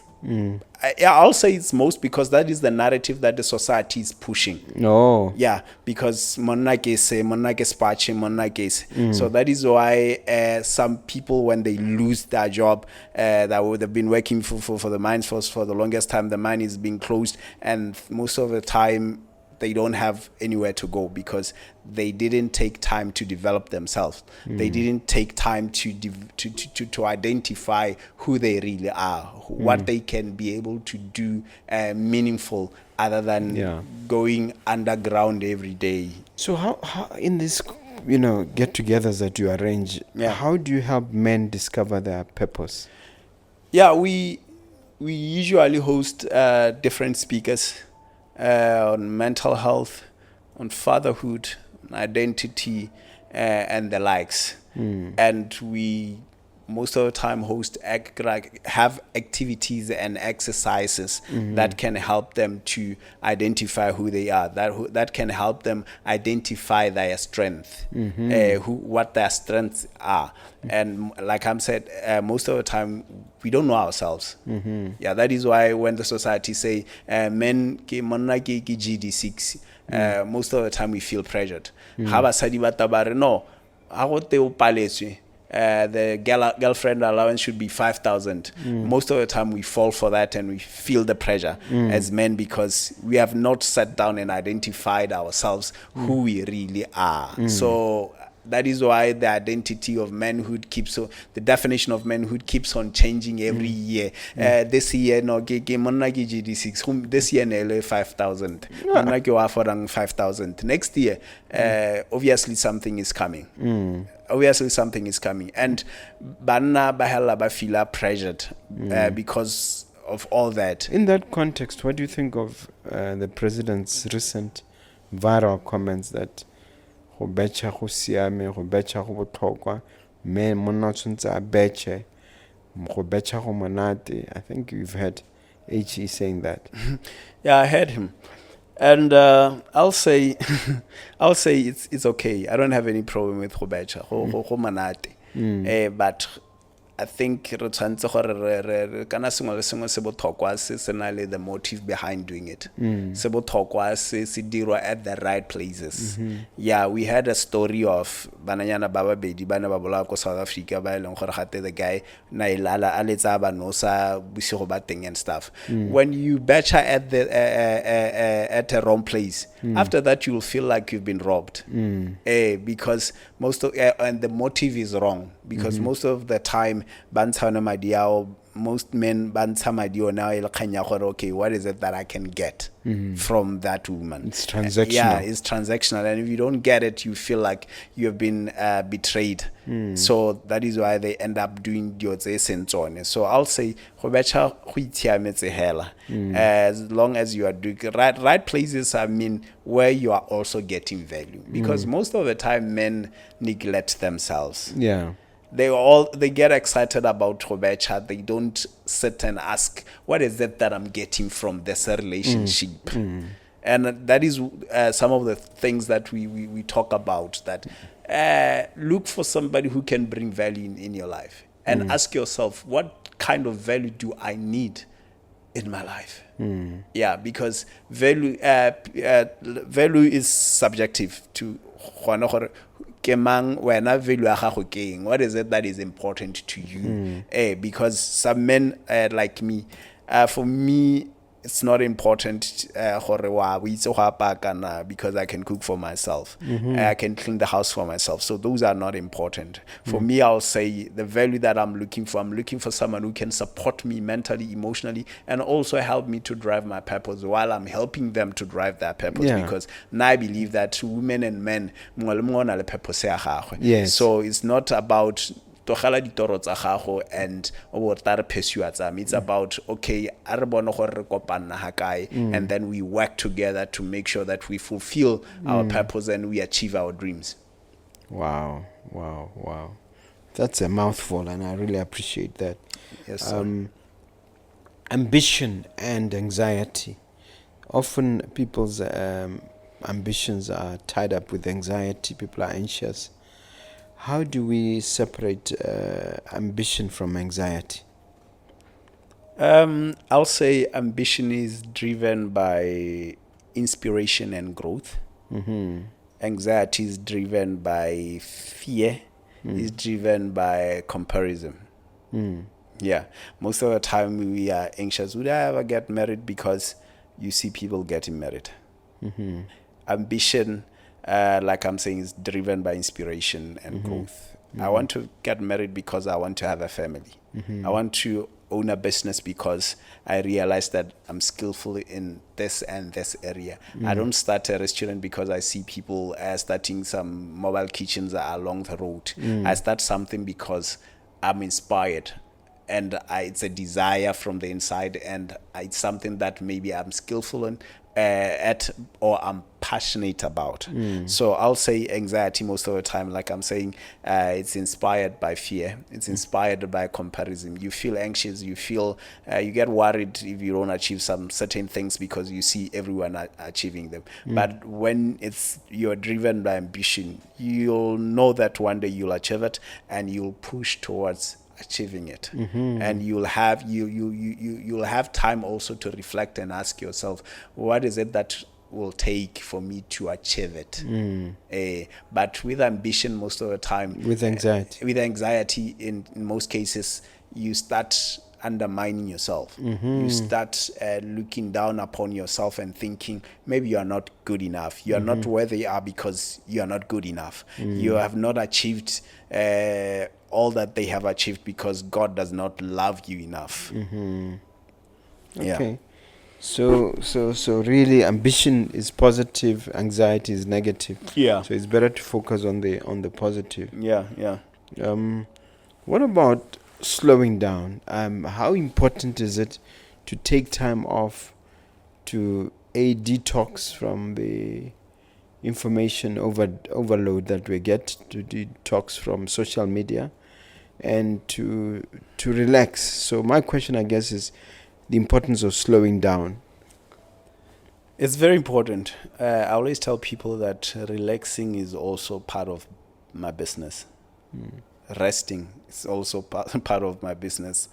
I'll say it's most because that is the narrative that the society is pushing. Oh. Yeah, because monna ke spache, monna ke se. So that is why some people, when they lose their job, that would have been working for the mines for the longest time, the mine is being closed, and most of the time they don't have anywhere to go because they didn't take time to develop themselves. They didn't take time to identify who they really are, what they can be able to do meaningful other than going underground every day. So how in this get-togethers that you arrange, how do you help men discover their purpose? Yeah, we usually host different speakers on mental health, on fatherhood, on identity, and the likes. And we most of the time have activities and exercises that can help them to identify who they are, that can help them identify their strength, what their strengths are. And like I'm said, most of the time we don't know ourselves. Yeah, that is why when the society say men ke monna ke GD6, most of the time we feel pressured. Ha basadi ba tabare no ha go te o paletswe, the girlfriend allowance should be 5,000. Most of the time we fall for that and we feel the pressure as men because we have not sat down and identified ourselves who we really are. So that is why the identity of manhood the definition of manhood keeps on changing every year. This year, no, GD6. This year, nearly 5,000. 5,000. Next year, obviously something is coming. Obviously something is coming. And banna bahela ba feel pressured because of all that. In that context, what do you think of the president's recent viral comments that go betcha go siame, go betcha go botlhokwa, me monna tshwantse a betche, go betcha go monate? I think you've heard HE saying that. Yeah, I heard him. And I'll say it's okay. I don't have any problem with go betcha go manate. But I think re tshwantse gore kana sengwe le sengwe se botlhokwa se na le the motive behind doing it. Se botlhokwa se dirwa at the right places. Yeah, we had a story of bananyana ba babedi bana ba bola ko South Africa ba eleng gore gate the guy na ilala a letsa ba no sa bosigo ba teng and stuff. When you betcha at the wrong place, after that you will feel like you've been robbed. Because and the motive is wrong because most of the time most men okay, what is it that I can get from that woman? It's transactional. Yeah, it's transactional, and if you don't get it, you feel like you have been betrayed. So that is why they end up doing the. So I'll say as long as you are doing right places, I mean where you are also getting value, because most of the time men neglect themselves. Yeah. They get excited about Robecha. They don't sit and ask, what is it that I'm getting from this relationship? And that is some of the things that we talk about, that look for somebody who can bring value in your life, and ask yourself, what kind of value do I need in my life? Yeah, because value is subjective to what is it that is important to you? Because some men like me, for me, it's not important because I can cook for myself. I can clean the house for myself. So those are not important. For me, I'll say the value that I'm looking for someone who can support me mentally, emotionally, and also help me to drive my purpose while I'm helping them to drive their purpose. Yeah. Because now I believe that women and men, yes. So it's not about and it's about, okay, and then we work together to make sure that we fulfill our purpose and we achieve our dreams. Wow. That's a mouthful, and I really appreciate that. Yes, sir. Ambition and anxiety. Often people's ambitions are tied up with anxiety. People are anxious. How do we separate ambition from anxiety? I'll say ambition is driven by inspiration and growth. Anxiety is driven by fear. Is driven by comparison. Yeah, most of the time we are anxious. Would I ever get married? Because you see people getting married. Ambition, like I'm saying, is driven by inspiration and growth. I want to get married because I want to have a family. I want to own a business because I realize that I'm skillful in this and this area. I don't start a restaurant because I see people starting some mobile kitchens along the road. I start something because I'm inspired, and it's a desire from the inside, and it's something that maybe I'm skillful in at, or I'm passionate about. So I'll say anxiety most of the time, like I'm saying, it's inspired by fear. It's inspired by comparison. You feel anxious. You feel you get worried if you don't achieve some certain things because you see everyone achieving them. But when you're driven by ambition, you'll know that one day you'll achieve it, and you'll push towards achieving it. And you'll have time also to reflect and ask yourself, what is it that will take for me to achieve it? But with ambition, most of the time, with anxiety, in most cases, you start undermining yourself. You start looking down upon yourself and thinking maybe you are not good enough. You are not where they are because you are not good enough. You have not achieved all that they have achieved because God does not love you enough. Okay. So really, ambition is positive, anxiety is negative. Yeah. So it's better to focus on the positive. Yeah. What about slowing down? How important is it to take time off to detox from the information overload that we get, to detox from social media, and to relax? So my question, I guess, is the importance of slowing down. It's very important. I always tell people that relaxing is also part of my business. Resting is also part of my business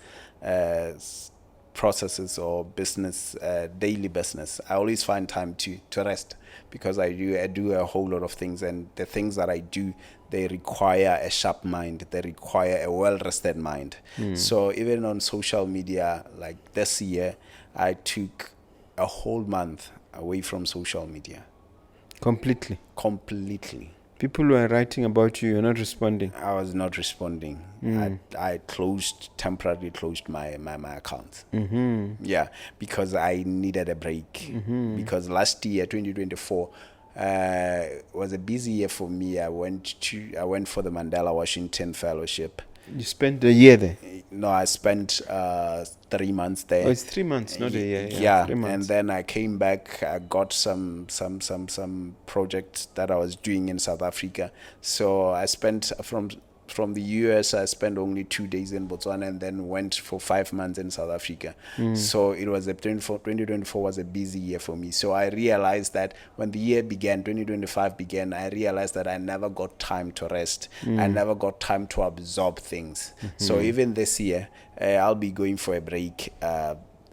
processes or business, daily business. I always find time to rest because I do a whole lot of things, and the things that I do, they require a sharp mind. They require a well-rested mind. So even on social media, like this year, I took a whole month away from social media. Completely. People were writing about you, you're not responding. I was not responding. I temporarily closed my account. Yeah, because I needed a break. Because last year, 2024, was a busy year for me. I went for the Mandela Washington Fellowship. You spent a year there? No, I spent 3 months there. Oh, it's 3 months, not a year. Yeah, 3 months. And then I came back. I got some projects that I was doing in South Africa. So I spent from the US, I spent only 2 days in Botswana and then went for 5 months in South Africa. So it was 2024 was a busy year for me. So I realized that when the year began, 2025 began, I realized that I never got time to rest. I never got time to absorb things. So even this year, I'll be going for a break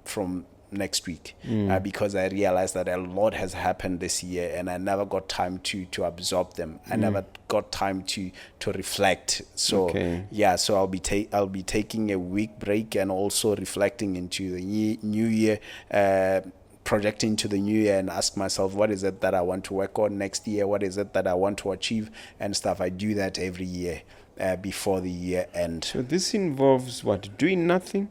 from next week because I realized that a lot has happened this year and I never got time to absorb them. I never got time to reflect. So so I'll be taking a week break and also reflecting into the new year, projecting to the new year, and ask myself, what is it that I want to work on next year? What is it that I want to achieve and stuff? I do that every year before the year end. So this involves what? Doing nothing?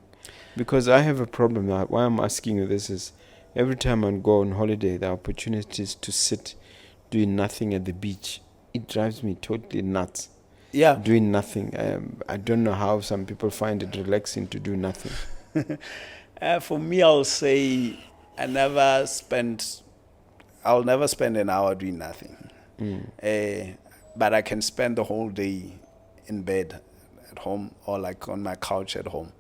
Because I have a problem now. Why I'm asking you this is every time I go on holiday, the opportunities to sit doing nothing at the beach, it drives me totally nuts. Yeah. Doing nothing. I don't know how some people find it relaxing to do nothing. For me, I'll say I'll never spend an hour doing nothing. But I can spend the whole day in bed at home or like on my couch at home.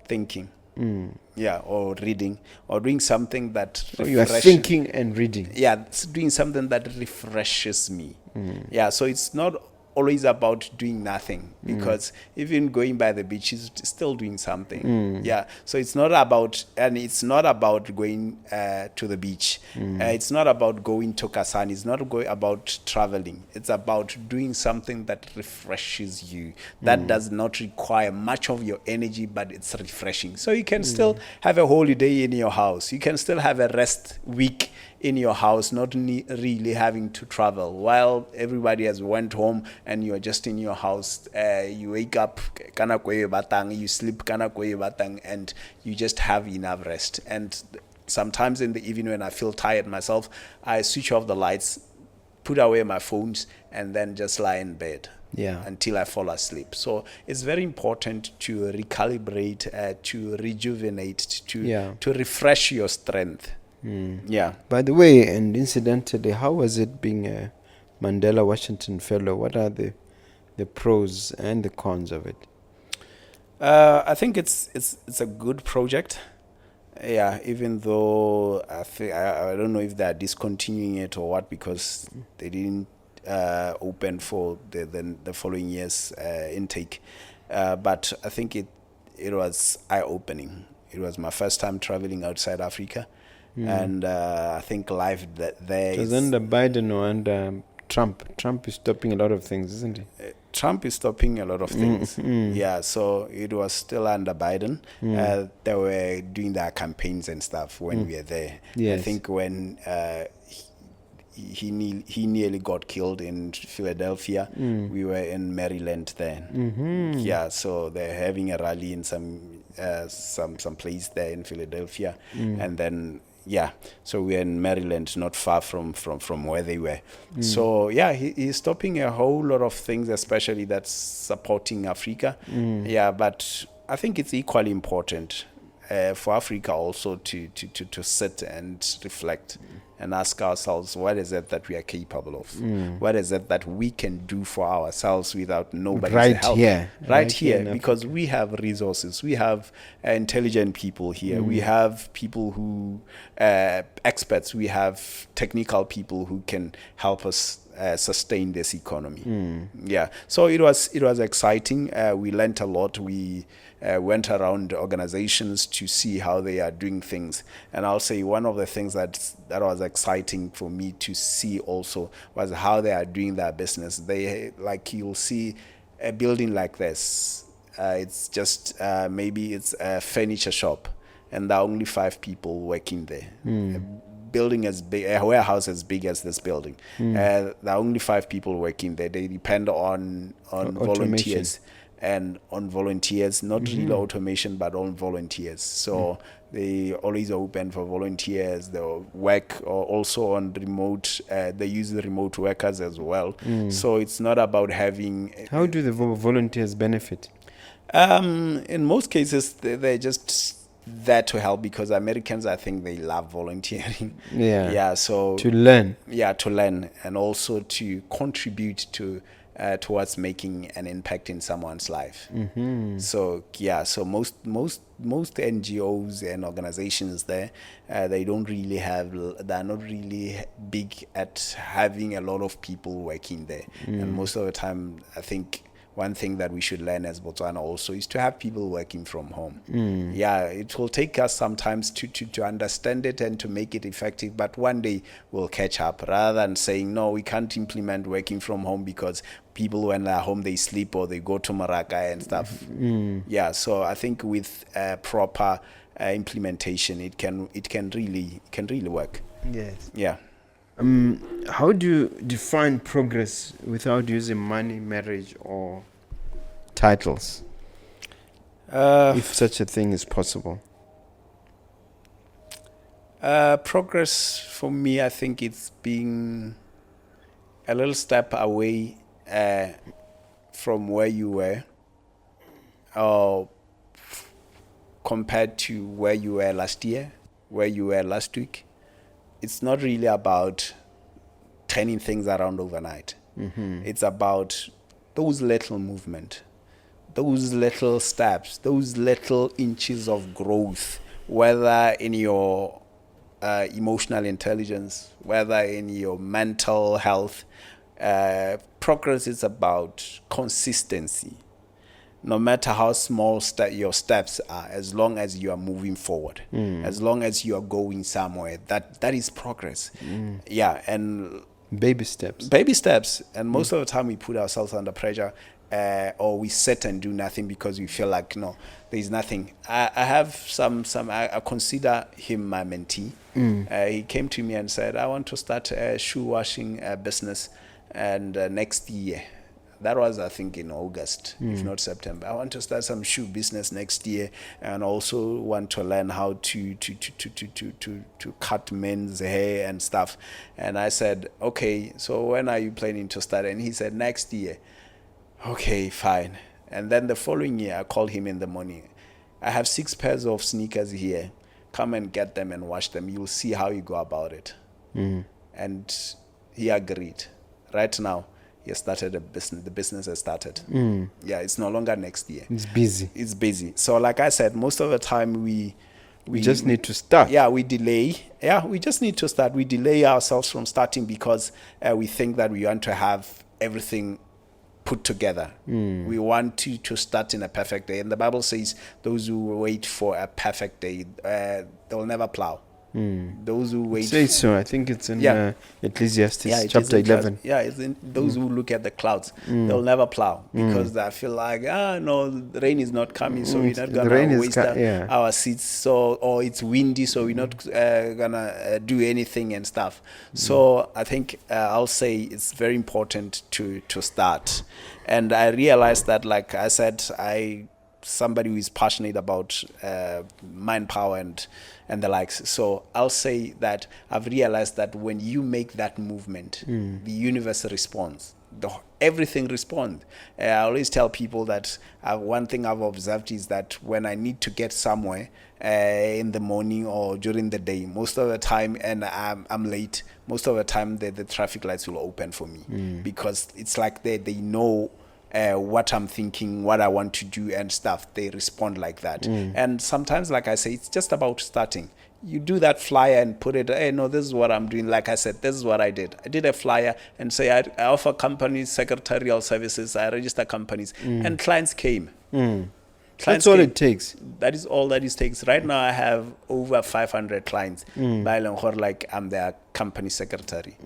Thinking, or reading, or doing something that you are thinking and reading. Yeah, it's doing something that refreshes me. Yeah, so it's not always about doing nothing, because even going by the beach is still doing something. Yeah, so it's not about going to the beach. It's not about going to Kasani. It's not about traveling. It's about doing something that refreshes you, that does not require much of your energy, but it's refreshing. So you can still have a holiday in your house. You can still have a rest week in your house, not really having to travel, while everybody has went home and you're just in your house. You wake up kana kwe batang, you sleep kana kwe batang, and you just have enough rest. And sometimes in the evening when I feel tired myself, I switch off the lights, put away my phones, and then just lie in bed until I fall asleep. So it's very important to recalibrate, to rejuvenate, to refresh your strength. Yeah. By the way, and incidentally, how was it being a Mandela Washington Fellow? What are the pros and the cons of it? I think it's a good project. Yeah, even though I don't know if they're discontinuing it or what, because they didn't open for the following year's intake. But I think it was eye-opening. It was my first time traveling outside Africa. And I think life there is under Biden or under Trump. Trump is stopping a lot of things, isn't he? Trump is stopping a lot of things. Yeah, so it was still under Biden. They were doing their campaigns and stuff when we were there. Yes. I think when he nearly got killed in Philadelphia, we were in Maryland then. Yeah, so they're having a rally in some place there in Philadelphia, and then so we're in Maryland, not far from where they were. So he's stopping a whole lot of things, especially that's supporting Africa. But I think it's equally important for Africa also to sit and reflect and ask ourselves, what is it that we are capable of? What is it that we can do for ourselves without nobody's help? Right here, because we have resources. We have intelligent people here. We have people who, experts. We have technical people who can help us sustain this economy. So it was exciting. We learned a lot. We went around organizations to see how they are doing things, and I'll say one of the things that was exciting for me to see also was how they are doing their business. They, like, you'll see a building like this, it's just maybe it's a furniture shop, and there are only 5 people working there. Building as big, a warehouse as big as this building. There are only 5 people working there. They depend on volunteers and on volunteers, not really automation, but on volunteers. So they always open for volunteers. They work also on remote. They use the remote workers as well. So it's not about having. How do the volunteers benefit? In most cases, they're just there to help, because Americans, I think, they love volunteering. So to learn. To learn, and also to contribute towards making an impact in someone's life. So most NGOs and organizations there, they're not really big at having a lot of people working there. And most of the time, I think one thing that we should learn as Botswana also is to have people working from home. It will take us sometimes to understand it and to make it effective, but one day we'll catch up, rather than saying, no, we can't implement working from home because people, when they're home, they sleep or they go to Maraka and stuff. So I think with proper implementation, it can really work. Yes. How do you define progress without using money, marriage, or titles? If such a thing is possible. Progress for me, I think it's being a little step away from where you were, or compared to where you were last year, where you were last week. It's not really about turning things around overnight. It's about those little movement, those little steps, those little inches of growth, whether in your emotional intelligence, whether in your mental health, Progress is about consistency. No matter how small your steps are, as long as you are moving forward, as long as you are going somewhere, that is progress. Yeah, and baby steps. And most of the time we put ourselves under pressure, or we sit and do nothing because we feel like, no, there's nothing. I have I consider him my mentee. He came to me and said, I want to start a shoe washing business, and next year. That was, I think, in August, if not September. I want to start some shoe business next year, and also want to learn how to cut men's hair and stuff. And I said, okay, so when are you planning to start? And he said, next year. Okay, fine. And then the following year, I called him in the morning. I have 6 pairs of sneakers here. Come and get them and wash them. You'll see how you go about it. And he agreed. Right now, he has started a business. The business has started. Yeah, it's no longer next year. It's busy. So like I said, most of the time we just need to start. Yeah, we delay. Yeah, we just need to start. We delay ourselves from starting because we think that we want to have everything put together. We want to start in a perfect day. And the Bible says those who wait for a perfect day, they'll never plow. Those who wait. Say so. I think it's in Ecclesiastes chapter 11. It's in those who look at the clouds. They'll never plow because I feel like, no, the rain is not coming, so we're not gonna waste our seeds. Or it's windy, so we're not gonna do anything and stuff. So I think I'll say it's very important to start. And I realized that, like I said, somebody who is passionate about mind power and the likes. So I'll say that I've realized that when you make that movement, the universe responds. Everything responds. I always tell people that one thing I've observed is that when I need to get somewhere in the morning or during the day, most of the time, and I'm late, most of the time the traffic lights will open for me because it's like they know what I'm thinking, what I want to do and stuff. They respond like that. And sometimes, like I say, it's just about starting. You do that flyer and put it, hey, no, this is what I'm doing. Like I said, this is what I did. I did a flyer and say I offer companies secretarial services. I register companies. And clients came. That's all it takes. That is all that it takes. Right now, I have over 500 clients. Like I'm their company secretary.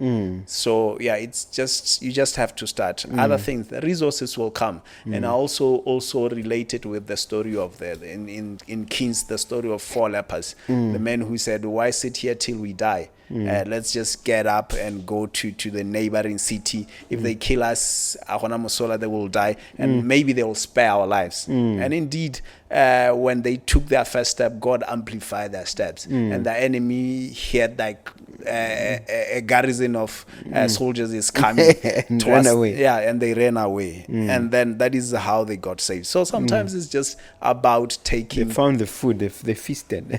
So yeah, it's just, you just have to start. Other things, the resources will come. And I also related with the story of in Kings, the story of 4 lepers. The men who said, why sit here till we die? Let's just get up and go to the neighboring city. If they kill us, they will die, and maybe they will spare our lives. And indeed, when they took their first step, God amplified their steps, and the enemy had like a garrison of soldiers is coming and ran away. Yeah, and they ran away, and then that is how they got saved. So sometimes it's just about taking. They found the food. They feasted.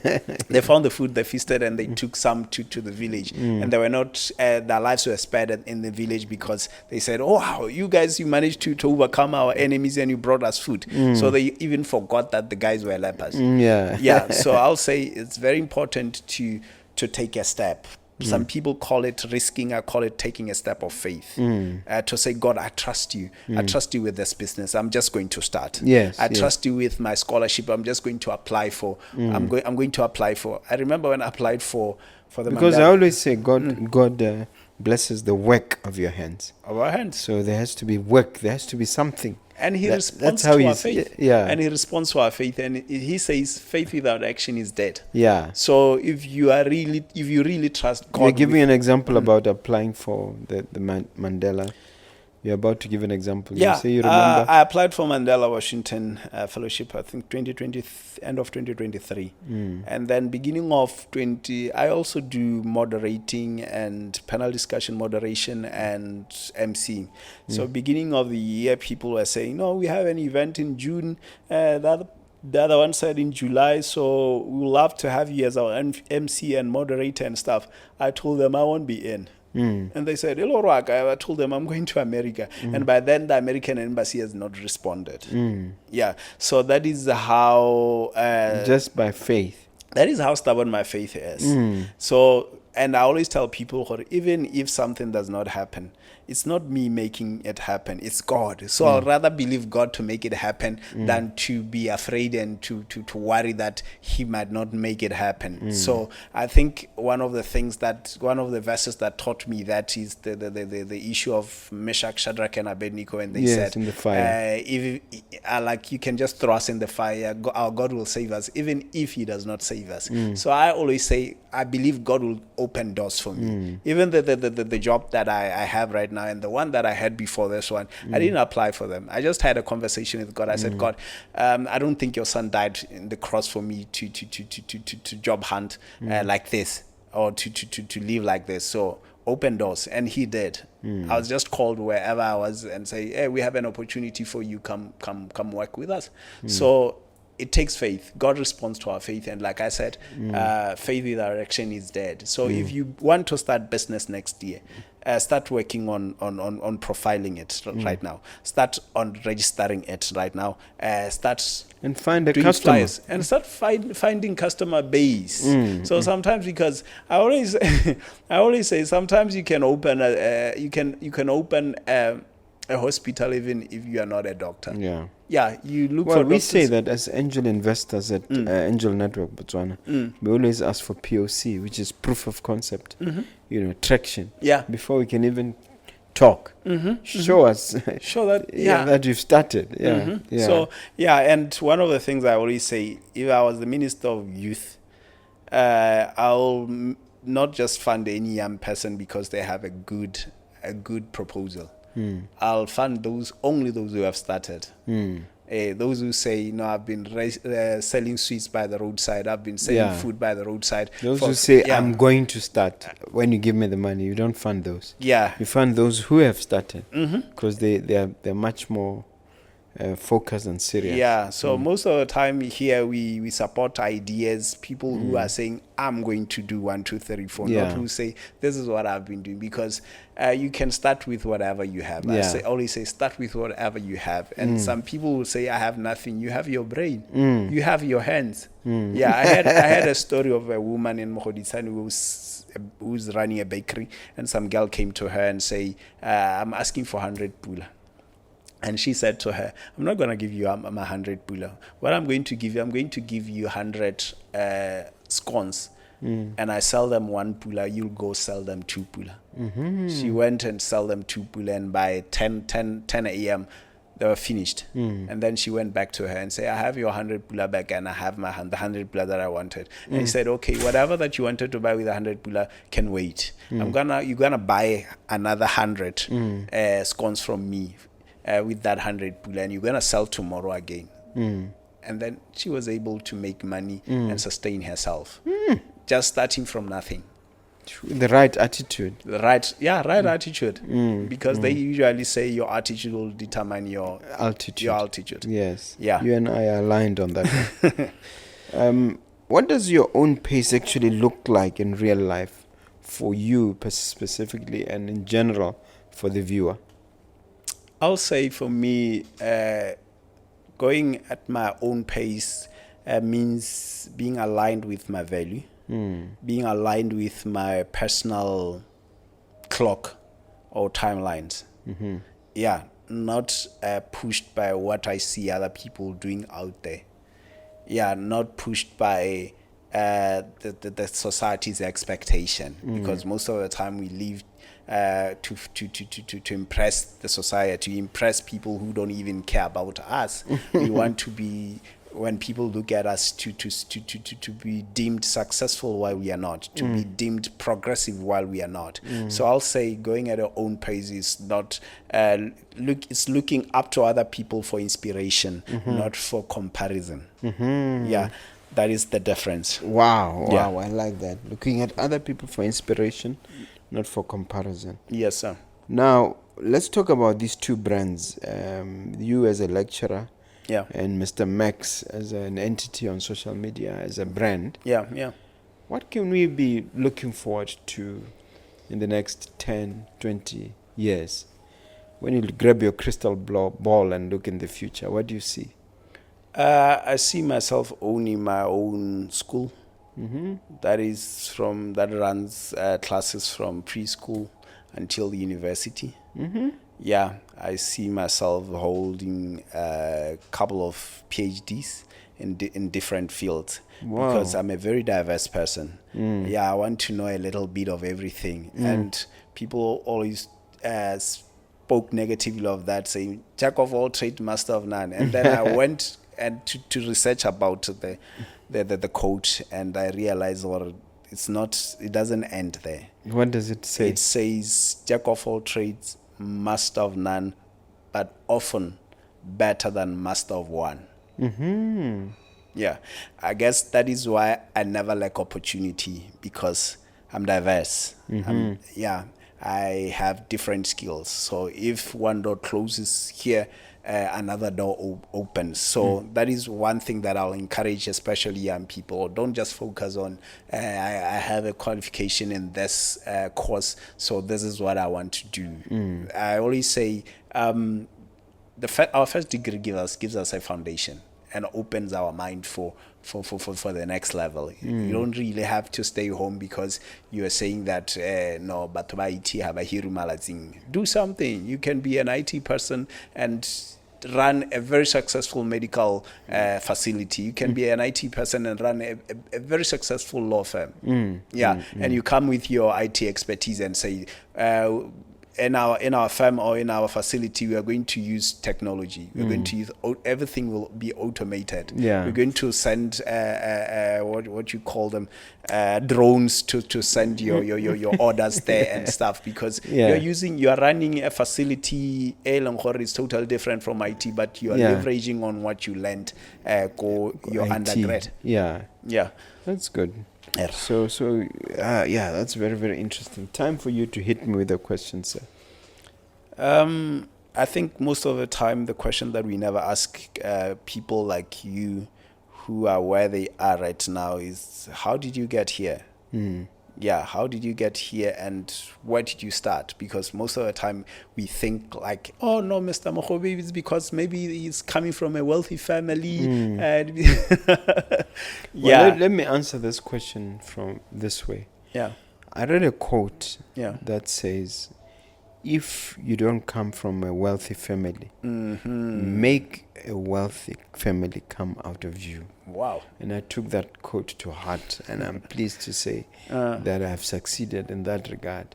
They found the food. They feasted, and they took some to the village, and they were not. Their lives were spared in the village because they said, "Oh, wow, you guys, you managed to overcome our enemies, and you brought us food." So they even forgot that the guys were lepers. Yeah. So I'll say it's very important to take a step. Some people call it risking. I call it taking a step of faith. To say, God, I trust you. I trust you with this business. I'm just going to start. I trust you with my scholarship. I'm just going to apply for. I'm going to apply for. I remember when I applied for the because Mandela. I always say God blesses the work of your hands. Of our hands. So there has to be work. There has to be something. And he responds to our faith. And he responds to our faith. And he says, faith without action is dead. So if you really trust God. You're giving an example about applying for the Mandela. You're about to give an example. Yeah. You say you remember? I applied for Mandela Washington fellowship, I think end of 2023. And then beginning of I also do moderating and panel discussion moderation and emceeing. So beginning of the year, people were saying, no, we have an event in June. The other one said in July, so we would love to have you as our MC and moderator and stuff. I told them I won't be in. And they said, hello, Rock. I told them I'm going to America. And by then, the American embassy has not responded. Yeah. So that is how... just by faith. That is how stubborn my faith is. So and I always tell people, even if something does not happen, it's not me making it happen, it's God. So I'd rather believe God to make it happen than to be afraid and to worry that he might not make it happen. So I think one of the verses that taught me that is the issue of Meshach, Shadrach, and Abednego, and they said, in the fire. if like, you can just throw us in the fire, our God will save us, even if he does not save us. So I always say, I believe God will open doors for me. Even the job that I have right now and the one that I had before this one, I didn't apply for them. I just had a conversation with God. I said, God, I don't think your son died in the cross for me to job hunt like this, or to live like this. So open doors, and he did. I was just called wherever I was and say, hey, we have an opportunity for you, come work with us. So it takes faith. God responds to our faith, and like I said, faith without action is dead. So if you want to start business next year, start working on profiling it right now. Start on registering it right now. Start and find a customer flyers, and start finding customer base. So sometimes, because I always say, sometimes you can open you can open a hospital even if you are not a doctor. Yeah, you look for doctors. We say that as angel investors at Angel Network Botswana, we always ask for POC, which is proof of concept, traction. Yeah. Before we can even talk, show us, show that that you've started. Yeah. So and one of the things I always say, if I was the Minister of Youth, I'll not just fund any young person because they have a good proposal. I'll fund only those who have started. Those who say, I've been selling sweets by the roadside, I've been selling food by the roadside. Those who say, I'm going to start, when you give me the money, you don't fund those. Yeah. You fund those who have started, because they're much more focused and serious. Yeah, so most of the time here we support ideas, people who are saying, I'm going to do 1, 2, 3, 4, not who say, this is what I've been doing, because you can start with whatever you have. I always say, start with whatever you have. And some people will say, I have nothing. You have your brain. You have your hands. Yeah, I had a story of a woman in Mogodisani who's running a bakery, and some girl came to her and say, I'm asking for 100 pula. And she said to her, I'm not going to give you 100 pula. What I'm going to give you 100 scones. And I sell them 1 pula, you'll go sell them 2 pula. She went and sell them 2 pula, and by 10 a.m., they were finished. And then she went back to her and said, I have your 100 pula back, and I have the 100 pula that I wanted. And he said, okay, whatever that you wanted to buy with 100 pula can wait. You're gonna buy another 100 scones from me with that 100 pula, and you're gonna sell tomorrow again. And then she was able to make money and sustain herself, just starting from nothing. The right attitude. Right attitude. Because they usually say your attitude will determine your altitude. Yes. Yeah. You and I are aligned on that. What does your own pace actually look like in real life for you specifically, and in general for the viewer? I'll say for me, going at my own pace means being aligned with my value. Being aligned with my personal clock or timelines. Yeah, not pushed by what I see other people doing out there. Yeah, not pushed by the society's expectation, because most of the time we live to impress the society, impress people who don't even care about us. We want to be, when people look at us, to be deemed successful while we are not, to be deemed progressive while we are not. So I'll say going at our own pace is not it's looking up to other people for inspiration, not for comparison. Yeah, that is the difference. Wow, I like that. Looking at other people for inspiration, not for comparison. Yes, sir. Now let's talk about these two brands. You as a lecturer. Yeah. And Mr. Max as an entity on social media, as a brand. Yeah. What can we be looking forward to in the next 10, 20 years? When you grab your crystal ball and look in the future, what do you see? I see myself owning my own school. That runs classes from preschool until university. Yeah, I see myself holding a couple of PhDs in different fields. Wow. Because I'm a very diverse person. Yeah, I want to know a little bit of everything. And people always spoke negatively of that, saying jack of all trades, master of none. And then I went and to research about the quote, and I realized, well, it doesn't end there. What does it say? It says jack of all trades, master of none, but often better than master of one. Yeah, I guess that is why I never lack opportunity, because I'm diverse. I have different skills. So if one door closes here, another door opens. So that is one thing that I'll encourage, especially young people. Don't just focus on, I have a qualification in this course, so this is what I want to do. I always say our first degree gives us a foundation and opens our mind for the next level. You don't really have to stay home because you are saying that no, but IT have a hiru malating. Do something. You can be an IT person and run a very successful medical facility. You can be an IT person and run a very successful law firm. And you come with your IT expertise and say, in our firm or in our facility, we are going to use technology. We're going to use everything will be automated. We're going to send what you call them, drones to send your orders there and stuff, because you are running a facility. Is totally different from IT, but you are leveraging on what you learned your IT. Undergrad. That's good. So that's very, very interesting. Time for you to hit me with a question, sir. I think most of the time the question that we never ask people like you who are where they are right now is, how did you get here? How did you get here and where did you start? Because most of the time we think like, oh no, Mr. Mogobe, it's because maybe he's coming from a wealthy family. Let me answer this question from this way. I read a quote that says, if you don't come from a wealthy family, make a wealthy family come out of you. Wow. And I took that quote to heart, and I'm pleased to say that I have succeeded in that regard.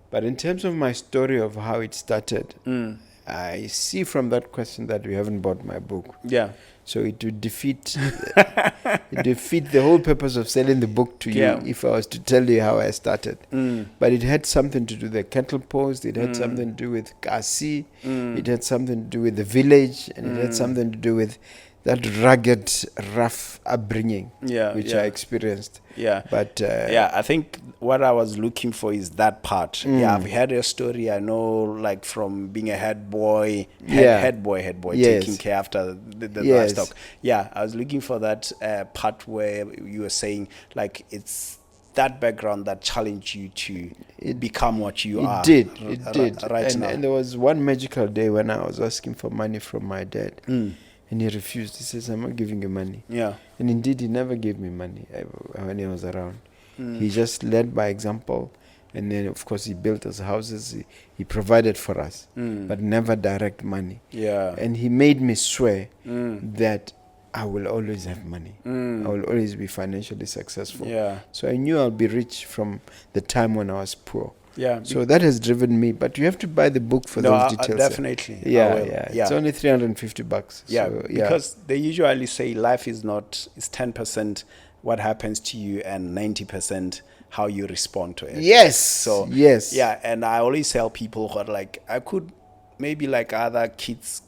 But in terms of my story of how it started, I see from that question that you haven't bought my book. So it would defeat the whole purpose of selling the book to you if I was to tell you how I started. But it had something to do with the cattle post, it had something to do with Kasi, it had something to do with the village, and it had something to do with that rugged, rough upbringing which I experienced. But I think what I was looking for is that part. I've heard your story. I know, like, from being a head boy, taking care after the livestock. I was looking for that part where you were saying, like, it's that background that challenged you to become what you are. It did. Right now. And there was one magical day when I was asking for money from my dad. And he refused. He says, I'm not giving you money. And indeed, he never gave me money when he was around. He just led by example. And then, of course, he built us houses. He provided for us, but never direct money. And he made me swear that I will always have money. I will always be financially successful. So I knew I'll be rich from the time when I was poor. So that has driven me, but you have to buy the book for those details. Definitely. It's only $350. Because they usually say life is 10% what happens to you and 90% how you respond to it. And I always tell people who are like, I could maybe like other kids,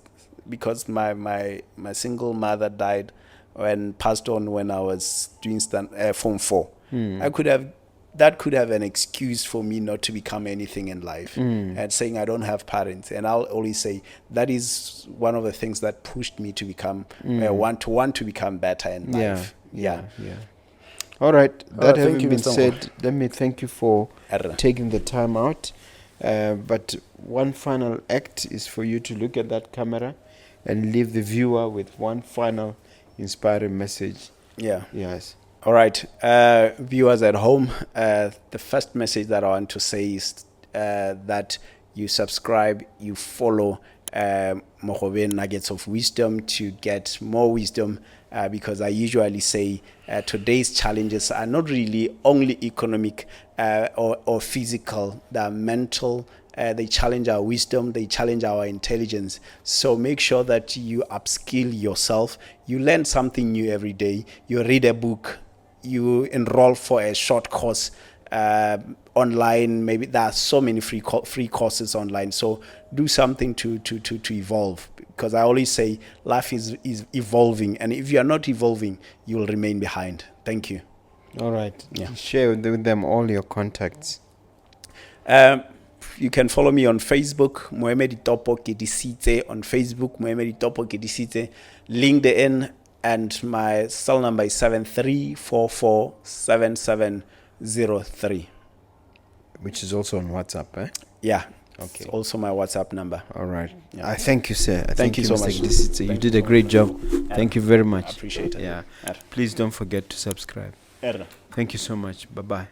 because my single mother died and passed on when I was doing Form 4. That could have an excuse for me not to become anything in life, and saying I don't have parents. And I'll always say that is one of the things that pushed me to become want to become better in life. All right. That having been said, let me thank you for taking the time out. But one final act is for you to look at that camera and leave the viewer with one final inspiring message. Yes. All right, viewers at home, the first message that I want to say is that you subscribe, you follow Mogobe Nuggets of Wisdom to get more wisdom, because I usually say today's challenges are not really only economic or physical, they're mental. They challenge our wisdom, they challenge our intelligence. So make sure that you upskill yourself, you learn something new every day, you read a book, you enroll for a short course online. Maybe there are so many free courses online. So do something to evolve, because I always say life is evolving, and if you are not evolving, you will remain behind. Thank you. All right. Yeah. Share with them all your contacts. You can follow me on Facebook, Moemedi Topo Kedisitse on Facebook, Moemedi Topo Kedisitse, LinkedIn, and my cell number is 73447703. Which is also on WhatsApp, eh? Yeah. Okay. It's also my WhatsApp number. All right. Yeah. I thank you, sir. Thank you so Mr. much. Kedisitse. You did a great job. Thank you very much. I appreciate it. Yeah. Please don't forget to subscribe. Thank you so much. Bye-bye.